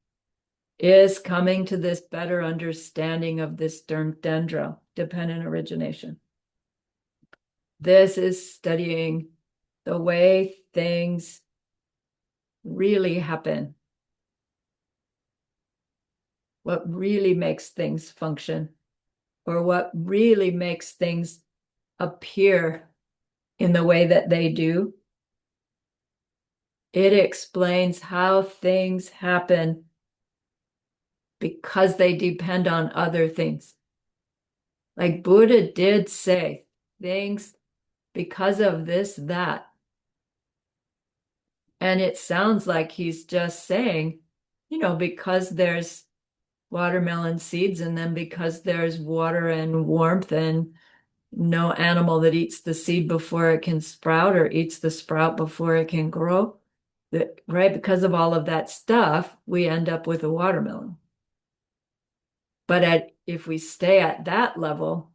is coming to this better understanding of this dendro, dependent origination. This is studying the way things really happen, what really makes things function, or what really makes things appear in the way that they do. It explains how things happen because they depend on other things. Like Buddha did say things because of this, that. And it sounds like he's just saying, because there's watermelon seeds, and then because there's water and warmth and no animal that eats the seed before it can sprout or eats the sprout before it can grow, right? Because of all of that stuff, we end up with a watermelon. But if we stay at that level,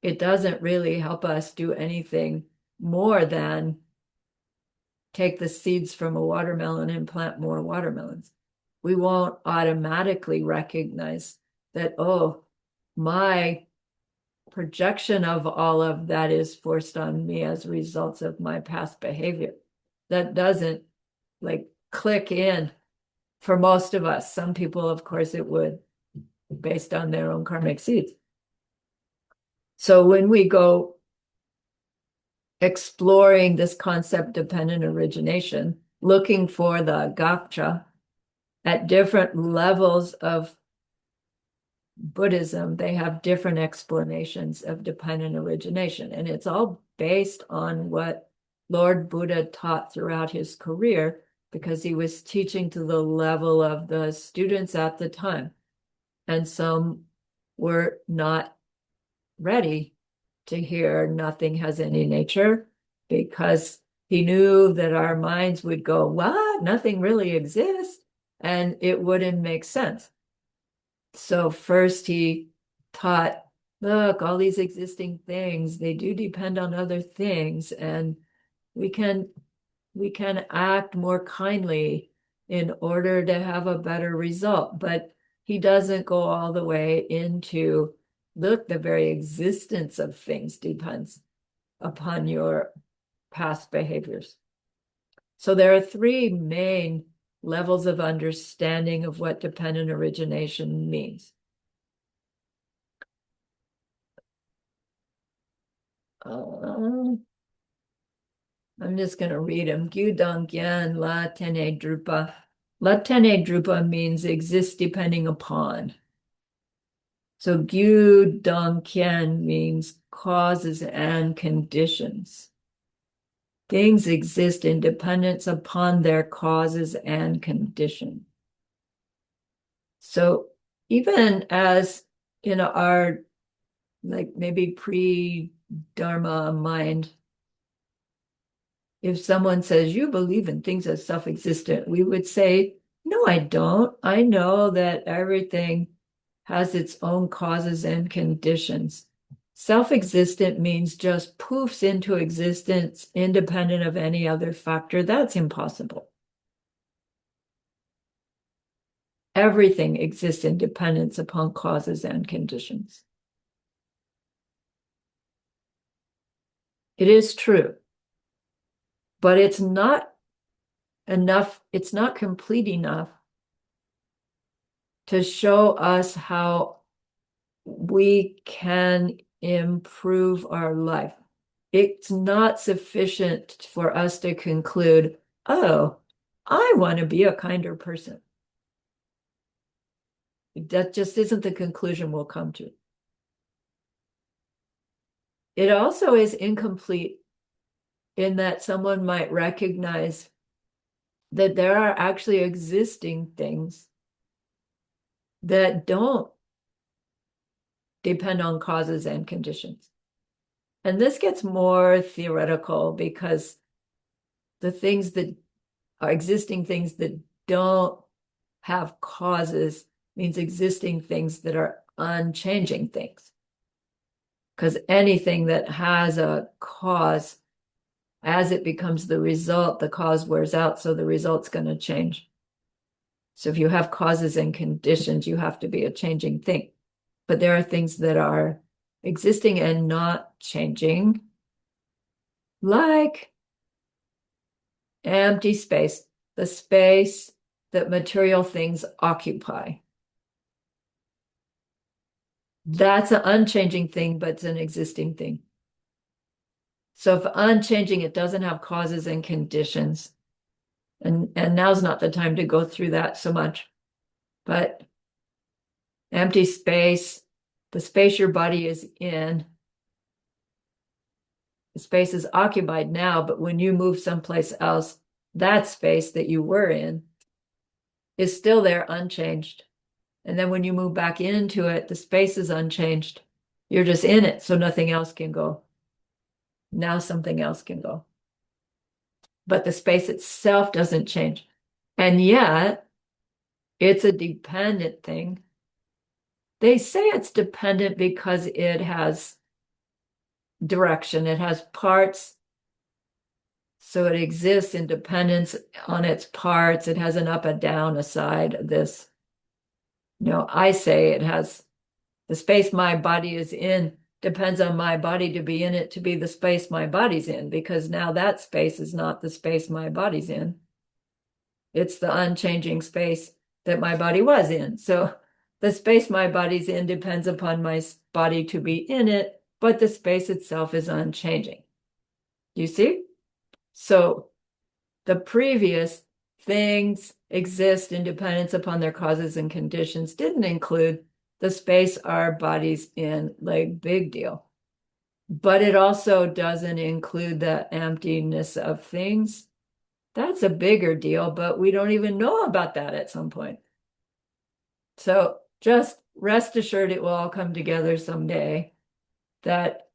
it doesn't really help us do anything more than take the seeds from a watermelon and plant more watermelons. We won't automatically recognize that, oh, my projection of all of that is forced on me as results of my past behavior. That doesn't click in for most of us. Some people, of course, it would, based on their own karmic seeds. So when we go exploring this concept dependent origination, looking for the gotcha at different levels of Buddhism, they have different explanations of dependent origination. And it's all based on what Lord Buddha taught throughout his career, because he was teaching to the level of the students at the time. And some were not ready to hear nothing has any nature, because he knew that our minds would go, what? Nothing really exists. And it wouldn't make sense. So first he taught, look, all these existing things, they do depend on other things, and we can act more kindly in order to have a better result. But he doesn't go all the way into, look, the very existence of things depends upon your past behaviors. So there are three main levels of understanding of what dependent origination means. I'm just going to read them. Gyu Dong Gyan La Tene Drupa. La Tene Drupa means exist depending upon. So Gyu Dong Kien means causes and conditions. Things exist in dependence upon their causes and condition. So even as in our maybe pre-Dharma mind, if someone says, you believe in things as self-existent, we would say, no, I don't. I know that everything has its own causes and conditions. Self-existent means just poofs into existence independent of any other factor. That's impossible. Everything exists in dependence upon causes and conditions. It is true, but it's not enough, it's not complete enough to show us how we can improve our life. It's not sufficient for us to conclude, oh, I want to be a kinder person. That just isn't the conclusion we'll come to. It also is incomplete in that someone might recognize that there are actually existing things that don't depend on causes and conditions. And this gets more theoretical because the things that are existing things that don't have causes means existing things that are unchanging things. Because anything that has a cause, as it becomes the result, the cause wears out, so the result's going to change. So if you have causes and conditions, you have to be a changing thing. But there are things that are existing and not changing, like empty space, the space that material things occupy. That's an unchanging thing, but it's an existing thing. So if unchanging, it doesn't have causes and conditions. And now's not the time to go through that so much. But empty space, the space your body is in, the space is occupied now, but when you move someplace else, that space that you were in is still there unchanged. And then when you move back into it, the space is unchanged. You're just in it, so nothing else can go. Now something else can go. But the space itself doesn't change. And yet, it's a dependent thing. They say it's dependent because it has direction, it has parts. So it exists in dependence on its parts. It has an up, a down, a side, this. No, I say it has the space my body is in depends on my body to be in it to be the space my body's in, because now that space is not the space my body's in. It's the unchanging space that my body was in. So the space my body's in depends upon my body to be in it, but the space itself is unchanging. You see? So the previous things exist in dependence upon their causes and conditions didn't include the space our body's in, like big deal. But it also doesn't include the emptiness of things. That's a bigger deal, but we don't even know about that at some point. So just rest assured it will all come together someday, that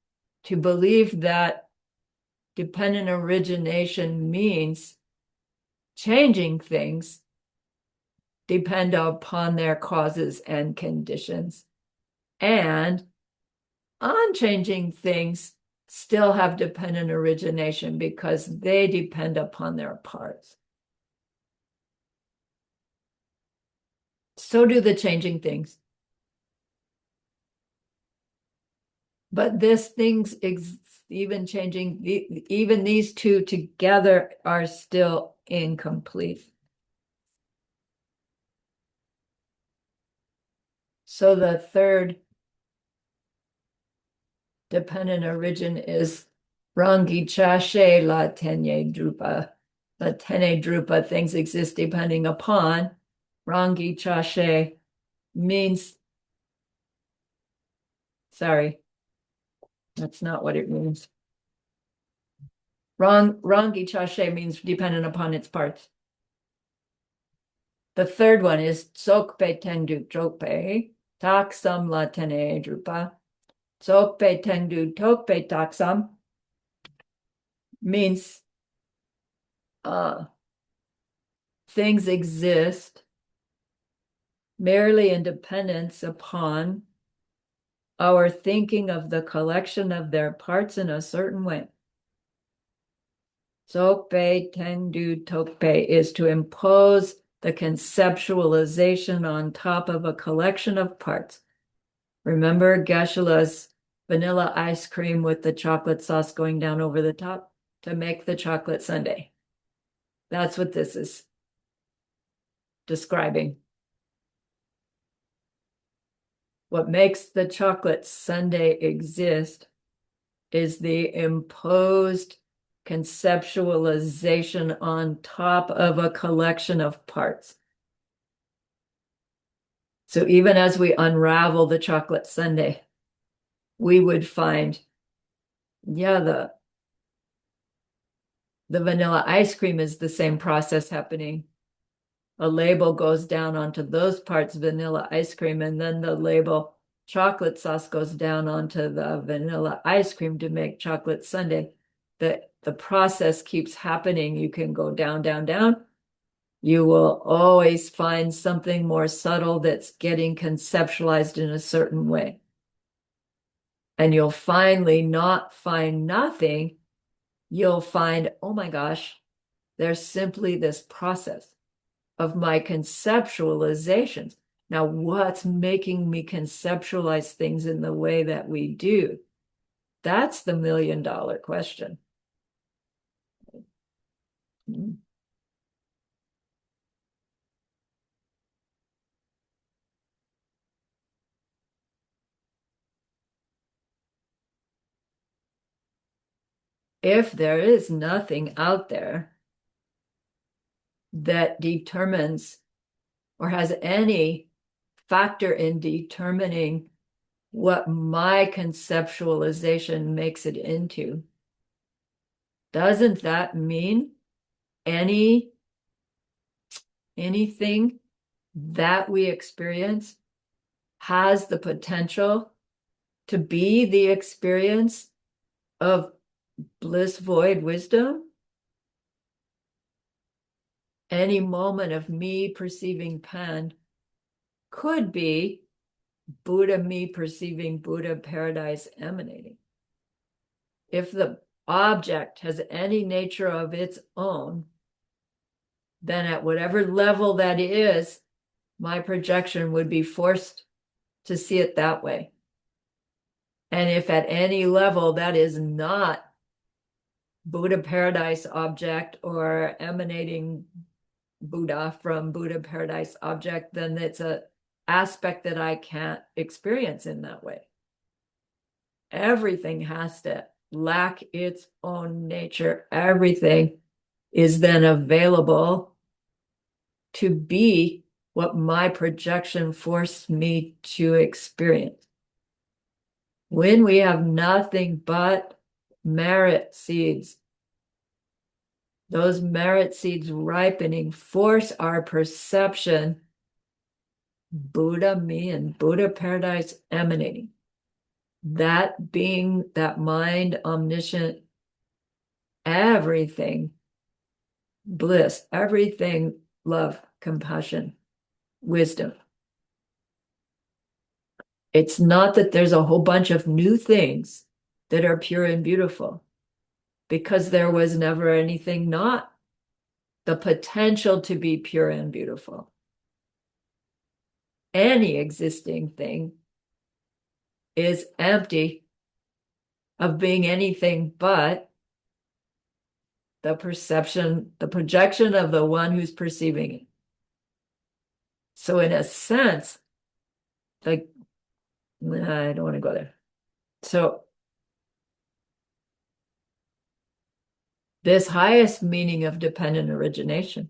to believe that dependent origination means changing things depend upon their causes and conditions. And unchanging things still have dependent origination because they depend upon their parts. So do the changing things. But this things, even changing, even these two together are still incomplete. So the third dependent origin is Rangi Chashe La Tenye Drupa. La Tene Drupa, things exist depending upon. Rangi Chashe means, sorry, that's not what it means. Rangi Chashe means dependent upon its parts. The third one is Tsokpe Tengdu Tokpe, Taksam La Tene Drupa. Tsokpe Tengdu Tokpe Taksam means things exist merely in dependence upon our thinking of the collection of their parts in a certain way. Tsokpe Tengdu Tokpe is to impose the conceptualization on top of a collection of parts. Remember Geshe-la's vanilla ice cream with the chocolate sauce going down over the top to make the chocolate sundae. That's what this is describing. What makes the chocolate sundae exist is the imposed conceptualization on top of a collection of parts. So even as we unravel the chocolate sundae, we would find, yeah, the vanilla ice cream is the same process happening. A label goes down onto those parts vanilla ice cream, and then the label chocolate sauce goes down onto the vanilla ice cream to make chocolate sundae. The process keeps happening. You can go down, down, down. You will always find something more subtle that's getting conceptualized in a certain way. And you'll finally not find nothing. You'll find, oh my gosh, there's simply this process of my conceptualizations. Now, what's making me conceptualize things in the way that we do? That's the $1,000,000 question. If there is nothing out there that determines or has any factor in determining what my conceptualization makes it into, doesn't that mean anything that we experience has the potential to be the experience of bliss void wisdom? Any moment of me perceiving Pan could be Buddha me perceiving Buddha paradise emanating. If the object has any nature of its own, then at whatever level that is, my projection would be forced to see it that way. And if at any level that is not Buddha paradise object or emanating Buddha from Buddha paradise object, then it's an aspect that I can't experience in that way. Everything has to lack its own nature. Everything is then available to be what my projection forced me to experience. When we have nothing but merit seeds, those merit seeds ripening force our perception, Buddha me and Buddha paradise emanating. That being, that mind, omniscient, everything, bliss, everything, love, compassion, wisdom. It's not that there's a whole bunch of new things that are pure and beautiful, because there was never anything not the potential to be pure and beautiful. Any existing thing is empty of being anything but the perception, the projection of the one who's perceiving it. So in a sense, like, I don't want to go there. So this highest meaning of dependent origination,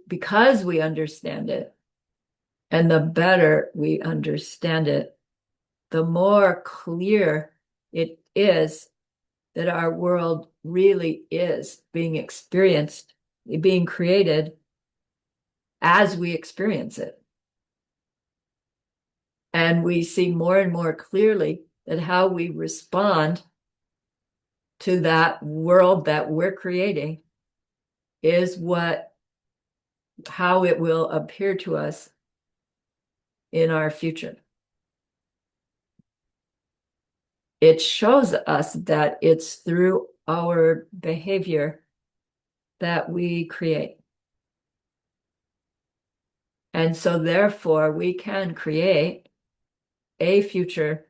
because we understand it, and the better we understand it, the more clear it is that our world really is being experienced, being created as we experience it. And we see more and more clearly that how we respond to that world that we're creating is how it will appear to us in our future. It shows us that it's through our behavior that we create. And so therefore we can create a future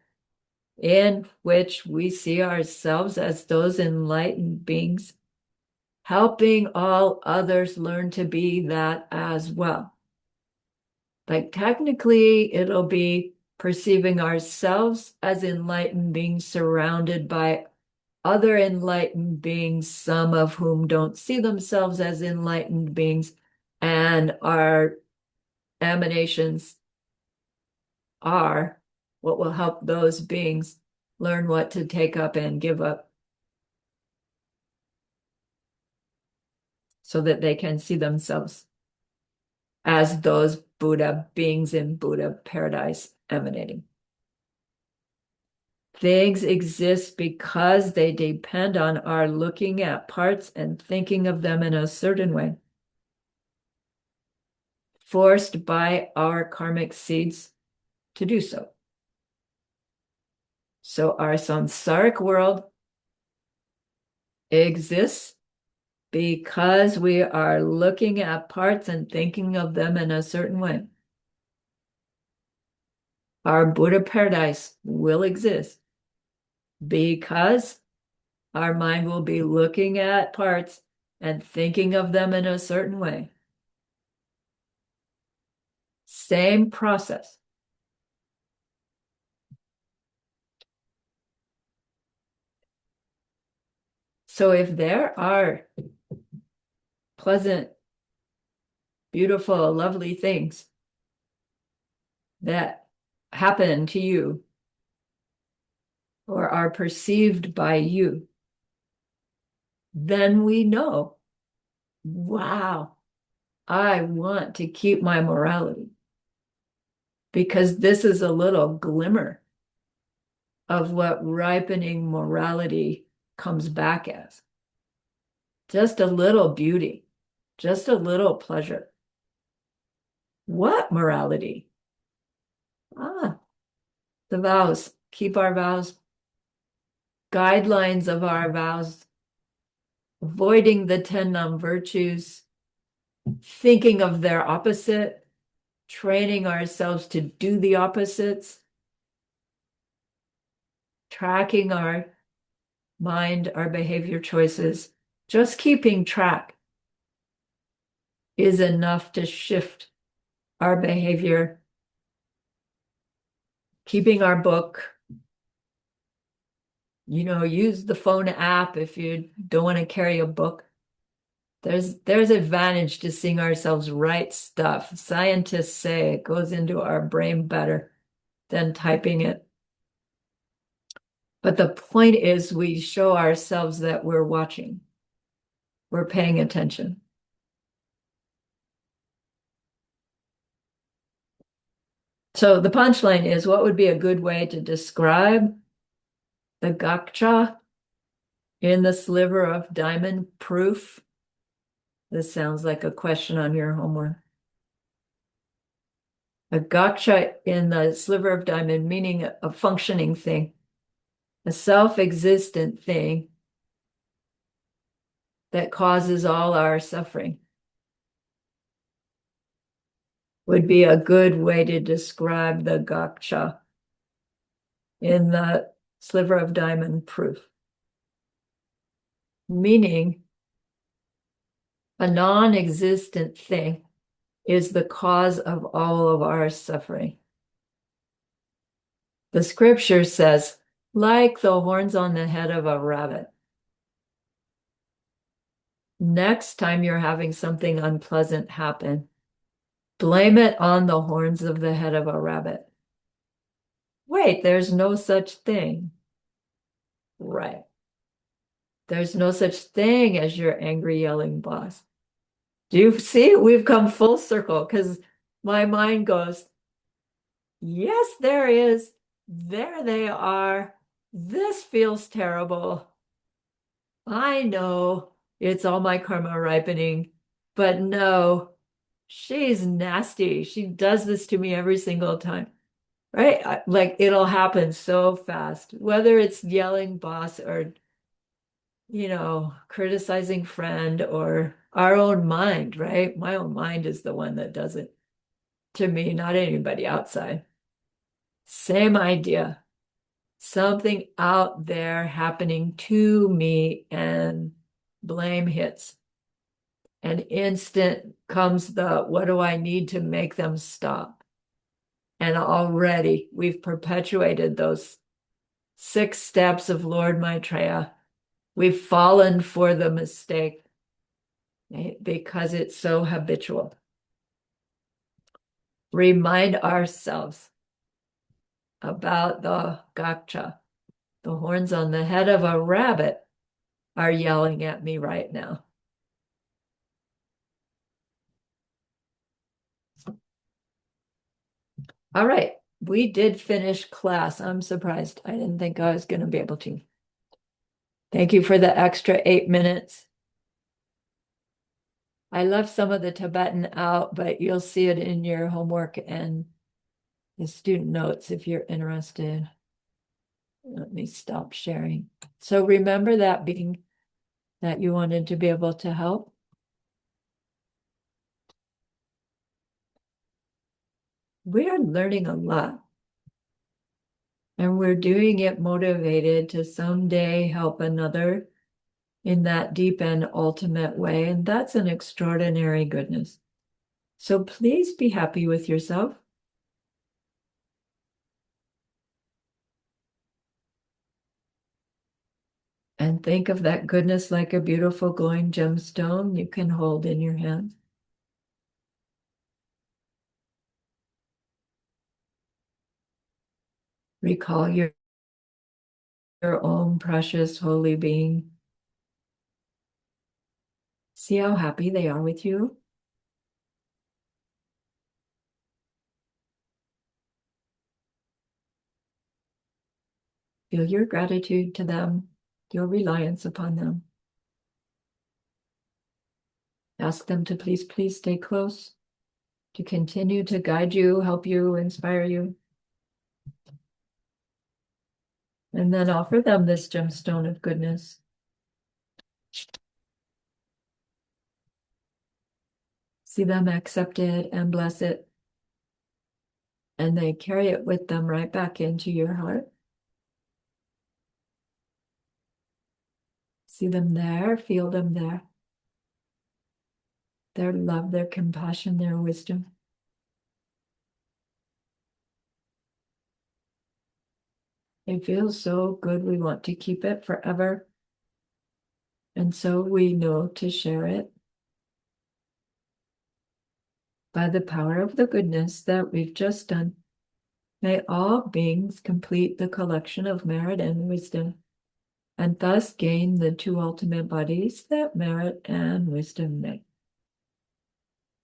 in which we see ourselves as those enlightened beings, helping all others learn to be that as well. Like technically, it'll be perceiving ourselves as enlightened beings surrounded by other enlightened beings, some of whom don't see themselves as enlightened beings, and our emanations are what will help those beings learn what to take up and give up so that they can see themselves as those Buddha beings in Buddha paradise emanating. Things exist because they depend on our looking at parts and thinking of them in a certain way, forced by our karmic seeds to do so. So our samsaric world exists because we are looking at parts and thinking of them in a certain way. Our Buddha paradise will exist because our mind will be looking at parts and thinking of them in a certain way. Same process. So if there are pleasant, beautiful, lovely things that happen to you or are perceived by you, then we know, wow, I want to keep my morality because this is a little glimmer of what ripening morality comes back as. Just a little beauty, just a little pleasure. What morality? Ah, the vows. Keep our vows. Guidelines of our vows. Avoiding the 10 non-virtues. Thinking of their opposite. Training ourselves to do the opposites. Tracking our mind, our behavior choices. Just keeping track is enough to shift our behavior. Keeping our book, use the phone app if you don't want to carry a book. There's advantage to seeing ourselves write stuff. Scientists say it goes into our brain better than typing it. But the point is we show ourselves that we're watching. We're paying attention. So the punchline is, what would be a good way to describe the gaksha in the sliver of diamond proof? This sounds like a question on your homework. A gaksha in the sliver of diamond, meaning a functioning thing, a self-existent thing that causes all our suffering, would be a good way to describe the gaksha in the sliver of diamond proof. Meaning, a non-existent thing is the cause of all of our suffering. The scripture says, like the horns on the head of a rabbit. Next time you're having something unpleasant happen, blame it on the horns of the head of a rabbit. Wait, there's no such thing. Right. There's no such thing as your angry, yelling boss. Do you see? We've come full circle because my mind goes, yes, there is. There they are. This feels terrible. I know it's all my karma ripening, but no, she's nasty. She does this to me every single time, right? Like it'll happen so fast, whether it's yelling boss or, criticizing friend or our own mind, right? My own mind is the one that does it to me, not anybody outside. Same idea. Something out there happening to me and blame hits. And instant comes the, what do I need to make them stop? And already we've perpetuated those 6 steps of Lord Maitreya We've fallen for the mistake, right? Because it's so habitual. Remind ourselves about the gotcha. The horns on the head of a rabbit are yelling at me right now. All right, we did finish class. I'm surprised. I didn't think I was going to be able to. Thank you for the extra 8 minutes. I left some of the Tibetan out, but you'll see it in your homework and the student notes if you're interested. Let me stop sharing. So remember that being that you wanted to be able to help. We are learning a lot, and we're doing it motivated to someday help another in that deep and ultimate way. And that's an extraordinary goodness. So please be happy with yourself. And think of that goodness like a beautiful glowing gemstone you can hold in your hand. Recall your own precious holy being. See how happy they are with you. Feel your gratitude to them, your reliance upon them. Ask them to please stay close, to continue to guide you, help you, inspire you. And then offer them this gemstone of goodness. See them accept it and bless it. And they carry it with them right back into your heart. See them there, feel them there. Their love, their compassion, their wisdom. It feels so good. We want to keep it forever. And so we know to share it by the power of the goodness that we've just done. May all beings complete the collection of merit and wisdom, and thus gain the two ultimate bodies that merit and wisdom make.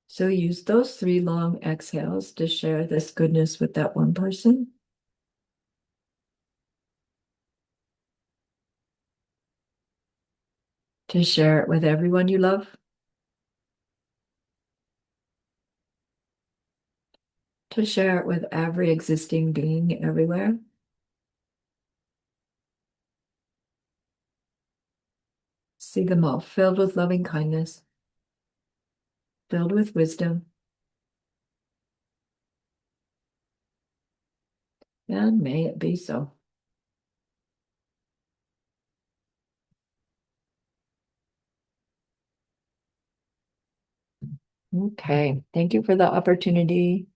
So use those 3 long exhales to share this goodness with that one person. To share it with everyone you love. To share it with every existing being everywhere. See them all filled with loving kindness, filled with wisdom, and may it be so. Okay, thank you for the opportunity.